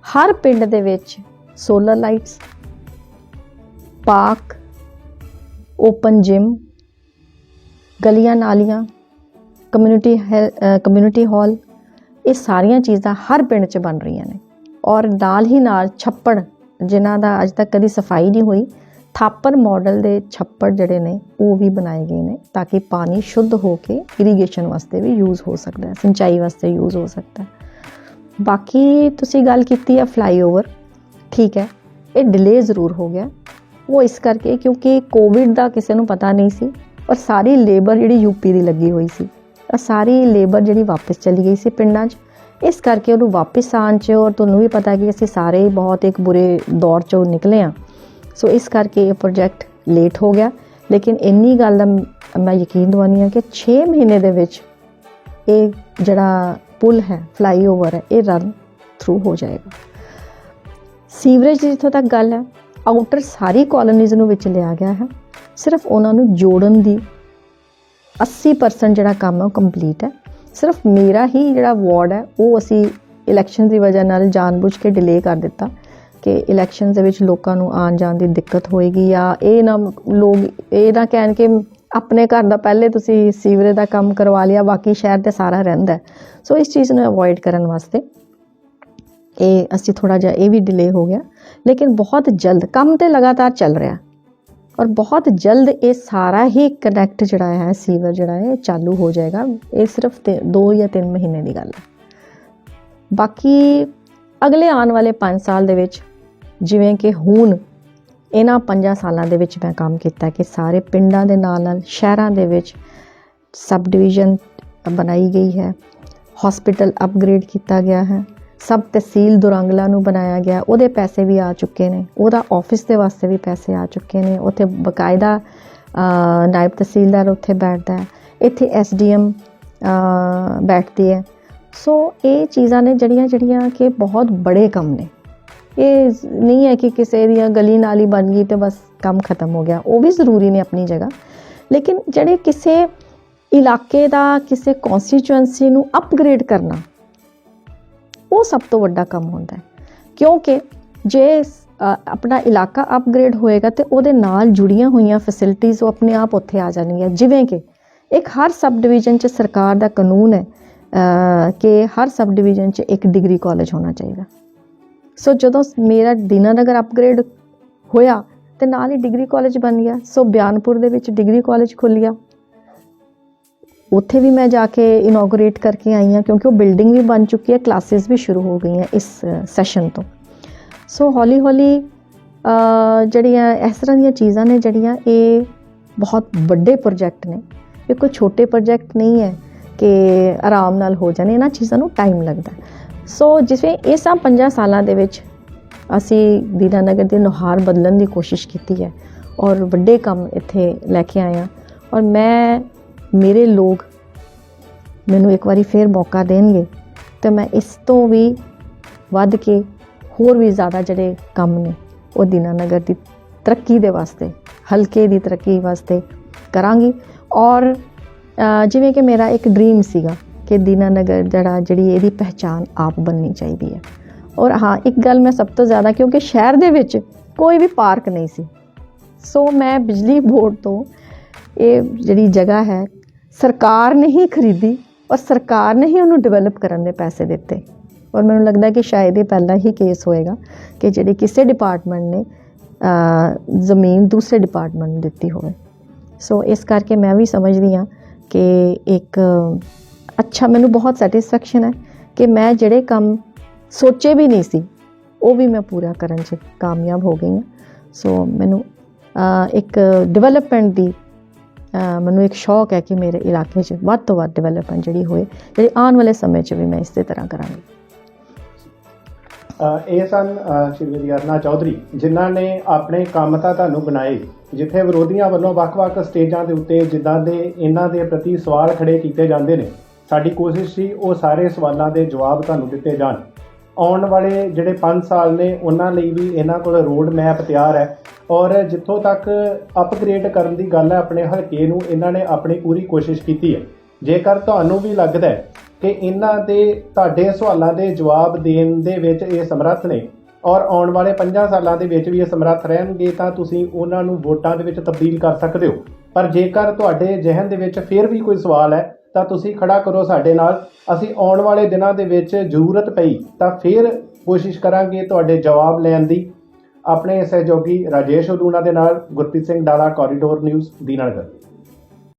ਹਰ ਪਿੰਡ ਦੇ ਵਿੱਚ solar lights, park, open gym, ਗਲੀਆਂ ਨਾਲੀਆਂ, ਕਮਿਊਨਿਟੀ ਹਾਲ, ਇਹ ਸਾਰੀਆਂ ਚੀਜ਼ਾਂ ਹਰ ਪਿੰਡ 'ਚ ਬਣ ਰਹੀਆਂ ਨੇ। ਔਰ ਨਾਲ ਹੀ ਨਾਲ ਛੱਪੜ ਜਿਨ੍ਹਾਂ ਦਾ ਅੱਜ ਤੱਕ ਕਦੀ ਸਫਾਈ ਨਹੀਂ ਹੋਈ, ਥਾਪਰ ਮਾਡਲ ਦੇ ਛੱਪੜ ਜਿਹੜੇ ਨੇ ਉਹ ਵੀ ਬਣਾਏ ਗਏ ਨੇ ਤਾਂ ਕਿ ਪਾਣੀ ਸ਼ੁੱਧ ਹੋ ਕੇ ਇਰੀਗੇਸ਼ਨ ਵਾਸਤੇ ਵੀ ਯੂਜ਼ ਹੋ ਸਕਦਾ ਹੈ, ਸਿੰਚਾਈ ਵਾਸਤੇ ਯੂਜ਼ ਹੋ ਸਕਦਾ ਹੈ। ਬਾਕੀ ਤੁਸੀਂ ਗੱਲ ਕੀਤੀ ਹੈ ਫਲਾਈਓਵਰ, ਠੀਕ ਹੈ, ਇਹ ਡਿਲੇ ਜ਼ਰੂਰ ਹੋ ਗਿਆ। ਉਹ ਇਸ ਕਰਕੇ ਕਿਉਂਕਿ ਕੋਵਿਡ ਦਾ ਕਿਸੇ ਨੂੰ ਪਤਾ ਨਹੀਂ ਸੀ ਔਰ ਸਾਰੀ ਲੇਬਰ ਜਿਹੜੀ ਯੂਪੀ ਦੀ ਲੱਗੀ ਹੋਈ ਸੀ, ਸਾਰੀ ਲੇਬਰ ਜਿਹੜੀ ਵਾਪਸ ਚਲੀ ਗਈ ਸੀ ਪਿੰਡਾਂ 'ਚ, ਇਸ ਕਰਕੇ ਉਹਨੂੰ ਵਾਪਸ ਆਉਣ 'ਚ, ਔਰ ਤੁਹਾਨੂੰ ਵੀ ਪਤਾ ਕਿ ਅਸੀਂ ਸਾਰੇ ਬਹੁਤ ਇੱਕ ਬੁਰੇ ਦੌਰ 'ਚੋਂ ਨਿਕਲੇ ਹਾਂ। ਸੋ ਇਸ ਕਰਕੇ ਇਹ ਪ੍ਰੋਜੈਕਟ ਲੇਟ ਹੋ ਗਿਆ, ਲੇਕਿਨ ਇੰਨੀ ਗੱਲ ਦਾ ਮੈਂ ਯਕੀਨ ਦਵਾਉਂਦੀ ਹਾਂ ਕਿ 6 ਮਹੀਨੇ ਦੇ ਵਿੱਚ ਇਹ ਜਿਹੜਾ ਪੁਲ ਹੈ, ਫਲਾਈਓਵਰ ਹੈ, ਇਹ ਰਨ ਥਰੂ ਹੋ ਜਾਏਗਾ। ਸੀਵਰੇਜ ਦੀ ਜਿੱਥੋਂ ਤੱਕ ਗੱਲ ਹੈ, ਆਊਟਰ ਸਾਰੀ ਕਾਲੋਨੀਜ਼ ਨੂੰ ਵਿੱਚ ਲਿਆ ਗਿਆ ਹੈ। ਸਿਰਫ ਉਹਨਾਂ ਨੂੰ ਜੋੜਨ ਦੀ 80% ਜਿਹੜਾ ਕੰਮ ਹੈ ਉਹ ਕੰਪਲੀਟ ਹੈ। ਸਿਰਫ ਮੇਰਾ ਹੀ ਜਿਹੜਾ ਵਾਰਡ ਹੈ ਉਹ ਅਸੀਂ ਇਲੈਕਸ਼ਨ ਦੀ ਵਜ੍ਹਾ ਨਾਲ ਜਾਣਬੁੱਝ ਕੇ ਡਿਲੇ ਕਰ ਦਿੱਤਾ ਕਿ ਇਲੈਕਸ਼ਨ ਦੇ ਵਿੱਚ ਲੋਕਾਂ ਨੂੰ ਆਉਣ ਜਾਣ ਦੀ ਦਿੱਕਤ ਹੋਏਗੀ, ਜਾਂ ਇਹ ਨਾ ਲੋਕ ਇਹ ਨਾ ਕਹਿਣ ਕਿ ਆਪਣੇ ਘਰ ਦਾ ਪਹਿਲੇ ਤੁਸੀਂ ਸੀਵਰੇਜ ਦਾ ਕੰਮ ਕਰਵਾ ਲਿਆ, ਬਾਕੀ ਸ਼ਹਿਰ ਤੇ ਸਾਰਾ ਰਹਿੰਦਾ। ਸੋ ਇਸ ਚੀਜ਼ ਨੂੰ ਅਵੋਇਡ ਕਰਨ ਵਾਸਤੇ ਇਹ ਅਸੀਂ ਥੋੜ੍ਹਾ ਜਿਹਾ ਇਹ ਵੀ ਡਿਲੇ ਹੋ ਗਿਆ, ਲੇਕਿਨ ਬਹੁਤ ਜਲਦ ਕੰਮ ਤੇ ਲਗਾਤਾਰ ਚੱਲ ਰਿਹਾ ਔਰ ਬਹੁਤ ਜਲਦ ਇਹ ਸਾਰਾ ਹੀ ਕਨੈਕਟ ਜਿਹੜਾ ਹੈ ਸੀਵਰ ਜਿਹੜਾ ਹੈ ਚਾਲੂ ਹੋ ਜਾਏਗਾ। ਇਹ ਸਿਰਫ 2 ਜਾਂ 3 ਮਹੀਨੇ ਦੀ ਗੱਲ ਹੈ। ਬਾਕੀ ਅਗਲੇ ਆਉਣ ਵਾਲੇ 5 ਸਾਲ ਦੇ ਵਿੱਚ, ਜਿਵੇਂ ਕਿ ਹੁਣ ਇਹਨਾਂ 5 ਸਾਲਾਂ ਦੇ ਵਿੱਚ ਮੈਂ ਕੰਮ ਕੀਤਾ ਕਿ ਸਾਰੇ ਪਿੰਡਾਂ ਦੇ ਨਾਲ ਨਾਲ ਸ਼ਹਿਰਾਂ ਦੇ ਵਿੱਚ ਸਬ ਡਿਵੀਜ਼ਨ ਬਣਾਈ ਗਈ ਹੈ, ਹਸਪੀਟਲ ਅਪਗ੍ਰੇਡ ਕੀਤਾ ਗਿਆ ਹੈ, ਸਬ ਤਹਿਸੀਲ ਦੁਰੰਗਲਾ ਨੂੰ ਬਣਾਇਆ ਗਿਆ, ਉਹਦੇ ਪੈਸੇ ਵੀ ਆ ਚੁੱਕੇ ਨੇ, ਉਹਦਾ ਆਫਿਸ ਦੇ ਵਾਸਤੇ ਵੀ ਪੈਸੇ ਆ ਚੁੱਕੇ ਨੇ, ਉੱਥੇ ਬਕਾਇਦਾ ਨਾਇਬ ਤਹਿਸੀਲਦਾਰ ਉੱਥੇ ਬੈਠਦਾ ਹੈ, ਇੱਥੇ SDM ਬੈਠਦੀ ਹੈ। ਸੋ ਇਹ ਚੀਜ਼ਾਂ ਨੇ ਜਿਹੜੀਆਂ ਕਿ ਬਹੁਤ ਬੜੇ ਕੰਮ ਨੇ। ਇਹ ਨਹੀਂ ਹੈ ਕਿ ਕਿਸੇ ਦੀਆਂ ਗਲੀ ਨਾਲੀ ਬਣ ਗਈ ਤੇ ਬਸ ਕੰਮ ਖਤਮ ਹੋ ਗਿਆ, ਉਹ ਵੀ ਜ਼ਰੂਰੀ ਨੇ ਆਪਣੀ ਜਗ੍ਹਾ, ਲੇਕਿਨ ਜਿਹੜੇ ਕਿਸੇ ਇਲਾਕੇ ਦਾ, ਕਿਸੇ ਕੌਂਸਟੀਚੁਐਂਸੀ ਨੂੰ ਅਪਗ੍ਰੇਡ ਕਰਨਾ, ਉਹ ਸਭ ਤੋਂ ਵੱਡਾ ਕੰਮ ਹੁੰਦਾ ਹੈ। ਕਿਉਂਕਿ ਜੇ ਆਪਣਾ ਇਲਾਕਾ ਅਪਗ੍ਰੇਡ ਹੋਏਗਾ ਤੇ ਉਹਦੇ ਨਾਲ ਜੁੜੀਆਂ ਹੋਈਆਂ ਫੈਸਿਲਿਟੀਜ਼ ਉਹ ਆਪਣੇ ਆਪ ਉੱਥੇ ਆ ਜਾਣਗੀਆਂ। ਜਿਵੇਂ ਕਿ ਇੱਕ ਹਰ ਸਬ ਡਿਵੀਜ਼ਨ 'ਚ ਸਰਕਾਰ ਦਾ ਕਾਨੂੰਨ ਹੈ ਕਿ ਹਰ ਸਬ ਡਿਵੀਜ਼ਨ 'ਚ ਇੱਕ ਡਿਗਰੀ ਕਾਲਜ ਹੋਣਾ ਚਾਹੀਦਾ। ਸੋ ਜਦੋਂ ਮੇਰਾ ਦੀਨਾਨਗਰ ਅਪਗ੍ਰੇਡ ਹੋਇਆ ਤੇ ਨਾਲ ਹੀ ਡਿਗਰੀ ਕਾਲਜ ਬਣ ਗਿਆ। ਸੋ ਬਿਆਨਪੁਰ ਦੇ ਵਿੱਚ ਡਿਗਰੀ ਕਾਲਜ ਖੁੱਲ੍ਹ ਗਿਆ, ਉੱਥੇ ਵੀ ਮੈਂ ਜਾ ਕੇ ਇਨੋਗਰੇਟ ਕਰਕੇ ਆਈ ਹਾਂ ਕਿਉਂਕਿ ਉਹ ਬਿਲਡਿੰਗ ਵੀ ਬਣ ਚੁੱਕੀ ਹੈ, ਕਲਾਸਿਸ ਵੀ ਸ਼ੁਰੂ ਹੋ ਗਈਆਂ ਇਸ ਸੈਸ਼ਨ ਤੋਂ। ਸੋ ਹੌਲੀ ਹੌਲੀ ਜਿਹੜੀਆਂ ਇਸ ਤਰ੍ਹਾਂ ਦੀਆਂ ਚੀਜ਼ਾਂ ਨੇ ਜਿਹੜੀਆਂ ਇਹ ਬਹੁਤ ਵੱਡੇ ਪ੍ਰੋਜੈਕਟ ਨੇ, ਇਹ ਕੋਈ ਛੋਟੇ ਪ੍ਰੋਜੈਕਟ ਨਹੀਂ ਹੈ ਕਿ ਆਰਾਮ ਨਾਲ ਹੋ ਜਾਣੇ, ਇਹਨਾਂ ਚੀਜ਼ਾਂ ਨੂੰ ਟਾਈਮ ਲੱਗਦਾ। ਸੋ ਜਿਵੇਂ ਇਹ ਸਭ 5 ਸਾਲਾਂ ਦੇ ਵਿੱਚ ਅਸੀਂ ਦੀਨਾਨਗਰ ਦੀ ਨੁਹਾਰ ਬਦਲਣ ਦੀ ਕੋਸ਼ਿਸ਼ ਕੀਤੀ ਹੈ ਔਰ ਵੱਡੇ ਕੰਮ ਇੱਥੇ ਲੈ ਕੇ ਆਏ ਹਾਂ। ਔਰ ਮੇਰੇ ਲੋਕ ਮੈਨੂੰ ਇੱਕ ਵਾਰੀ ਫੇਰ ਮੌਕਾ ਦੇਣਗੇ ਤਾਂ ਮੈਂ ਇਸ ਤੋਂ ਵੀ ਵੱਧ ਕੇ ਹੋਰ ਵੀ ਜ਼ਿਆਦਾ ਜਿਹੜੇ ਕੰਮ ਨੇ ਉਹ ਦੀਨਾਨਗਰ ਦੀ ਤਰੱਕੀ ਦੇ ਵਾਸਤੇ, ਹਲਕੇ ਦੀ ਤਰੱਕੀ ਵਾਸਤੇ ਕਰਾਂਗੀ। ਔਰ ਜਿਵੇਂ ਕਿ ਮੇਰਾ ਇੱਕ ਡ੍ਰੀਮ ਸੀਗਾ ਕਿ ਦੀਨਾਨਗਰ ਜਿਹੜੀ ਇਹਦੀ ਪਹਿਚਾਣ ਆਪ ਬਣਨੀ ਚਾਹੀਦੀ ਹੈ। ਔਰ ਹਾਂ, ਇੱਕ ਗੱਲ ਮੈਂ ਸਭ ਤੋਂ ਜ਼ਿਆਦਾ, ਕਿਉਂਕਿ ਸ਼ਹਿਰ ਦੇ ਵਿੱਚ ਕੋਈ ਵੀ ਪਾਰਕ ਨਹੀਂ ਸੀ, ਸੋ ਮੈਂ ਬਿਜਲੀ ਬੋਰਡ ਤੋਂ ਇਹ ਜਿਹੜੀ ਜਗ੍ਹਾ ਹੈ ਸਰਕਾਰ ਨੇ ਹੀ ਖਰੀਦੀ ਔਰ ਸਰਕਾਰ ਨੇ ਹੀ ਉਹਨੂੰ ਡਿਵੈਲਪ ਕਰਨ ਦੇ ਪੈਸੇ ਦਿੱਤੇ। ਔਰ ਮੈਨੂੰ ਲੱਗਦਾ ਕਿ ਸ਼ਾਇਦ ਇਹ ਪਹਿਲਾ ਹੀ ਕੇਸ ਹੋਏਗਾ ਕਿ ਜਿਹੜੀ ਕਿਸੇ ਡਿਪਾਰਟਮੈਂਟ ਨੇ ਜ਼ਮੀਨ ਦੂਸਰੇ ਡਿਪਾਰਟਮੈਂਟ ਨੂੰ ਦਿੱਤੀ ਹੋਵੇ। ਸੋ ਇਸ ਕਰਕੇ ਮੈਂ ਵੀ ਸਮਝਦੀ ਹਾਂ ਕਿ ਇੱਕ ਅੱਛਾ, ਮੈਨੂੰ ਬਹੁਤ ਸੈਟਿਸਫੈਕਸ਼ਨ ਹੈ ਕਿ ਮੈਂ ਜਿਹੜੇ ਕੰਮ ਸੋਚੇ ਵੀ ਨਹੀਂ ਸੀ ਉਹ ਵੀ ਮੈਂ ਪੂਰਾ ਕਰਨ 'ਚ ਕਾਮਯਾਬ ਹੋ ਗਈ ਹਾਂ। ਸੋ ਮੈਨੂੰ ਇੱਕ ਡਿਵੈਲਪਮੈਂਟ ਦੀ ਮੈਨੂੰ ਇੱਕ ਸ਼ੌਕ ਹੈ ਕਿ ਮੇਰੇ ਇਲਾਕੇ 'ਚ ਵੱਧ ਤੋਂ ਵੱਧ ਡਿਵੈਲਪਮੈਂਟ ਜਿਹੜੀ ਹੋਏ, ਜਿਹੜੀ ਆਉਣ ਵਾਲੇ ਸਮੇਂ 'ਚ ਵੀ ਮੈਂ ਇਸੇ ਤਰ੍ਹਾਂ ਕਰਾਂਗੀ। ਇਹ ਸਨ ਸ਼੍ਰੀਮਤੀ ਅਰੁਣਾ ਚੌਧਰੀ, ਜਿਨ੍ਹਾਂ ਨੇ ਆਪਣੇ ਕੰਮ ਤਾਂ ਤੁਹਾਨੂੰ ਬਣਾਏ, ਜਿੱਥੇ ਵਿਰੋਧੀਆਂ ਵੱਲੋਂ ਵੱਖ-ਵੱਖ ਸਟੇਜਾਂ ਦੇ ਉੱਤੇ ਜਿੱਦਾਂ ਦੇ ਇਹਨਾਂ ਦੇ ਪ੍ਰਤੀ ਸਵਾਲ ਖੜੇ ਕੀਤੇ ਜਾਂਦੇ ਨੇ, ਸਾਡੀ ਕੋਸ਼ਿਸ਼ ਸੀ ਉਹ ਸਾਰੇ ਸਵਾਲਾਂ ਦੇ ਜਵਾਬ ਤੁਹਾਨੂੰ ਦਿੱਤੇ ਜਾਣ। ਆਉਣ ਵਾਲੇ ਜਿਹੜੇ 5 ਸਾਲ ਨੇ ਉਹਨਾਂ ਲਈ ਵੀ ਇਹਨਾਂ ਕੋਲ ਰੋਡ ਮੈਪ ਤਿਆਰ ਹੈ ਔਰ ਜਿੱਥੋਂ ਤੱਕ ਅਪਗ੍ਰੇਡ ਕਰਨ ਦੀ ਗੱਲ ਹੈ ਆਪਣੇ ਹਲਕੇ ਨੂੰ, ਇਹਨਾਂ ਨੇ ਆਪਣੀ ਪੂਰੀ ਕੋਸ਼ਿਸ਼ ਕੀਤੀ ਹੈ। ਜੇਕਰ ਤੁਹਾਨੂੰ ਵੀ ਲੱਗਦਾ ਹੈ ਕਿ ਇਹਨਾਂ ਦੇ ਤੁਹਾਡੇ ਸਵਾਲਾਂ ਦੇ ਜਵਾਬ ਦੇਣ ਦੇ ਵਿੱਚ ਇਹ ਸਮਰੱਥ ਨੇ ਔਰ ਆਉਣ ਵਾਲੇ 5 ਸਾਲਾਂ ਦੇ ਵਿੱਚ ਵੀ ਇਹ ਸਮਰੱਥ ਰਹਿਣਗੇ, ਤਾਂ ਤੁਸੀਂ ਉਹਨਾਂ ਨੂੰ ਵੋਟਾਂ ਦੇ ਵਿੱਚ ਤਬਦੀਲ ਕਰ ਸਕਦੇ ਹੋ। ਪਰ ਜੇਕਰ ਤੁਹਾਡੇ ਜ਼ਿਹਨ ਦੇ ਵਿੱਚ ਫਿਰ ਵੀ ਕੋਈ ਸਵਾਲ ਹੈ ਤਾਂ ਤੁਸੀਂ ਖੜਾ ਕਰੋ ਸਾਡੇ ਨਾਲ। ਅਸੀਂ ਆਉਣ ਵਾਲੇ ਦਿਨਾਂ ਦੇ ਵਿੱਚ ਜ਼ਰੂਰਤ ਪਈ ਤਾਂ ਫਿਰ ਕੋਸ਼ਿਸ਼ ਕਰਾਂਗੇ ਤੁਹਾਡੇ ਜਵਾਬ ਲੈਣ ਦੀ। ਆਪਣੇ ਸਹਿਯੋਗੀ ਰਾਜੇਸ਼ ਅਰੂਣਾ ਦੇ ਨਾਲ ਗੁਰਪ੍ਰੀਤ ਸਿੰਘ ਡਾਲਾ, ਕੋਰੀਡੋਰ ਨਿਊਜ਼, ਦੀਨਾਨਗਰ।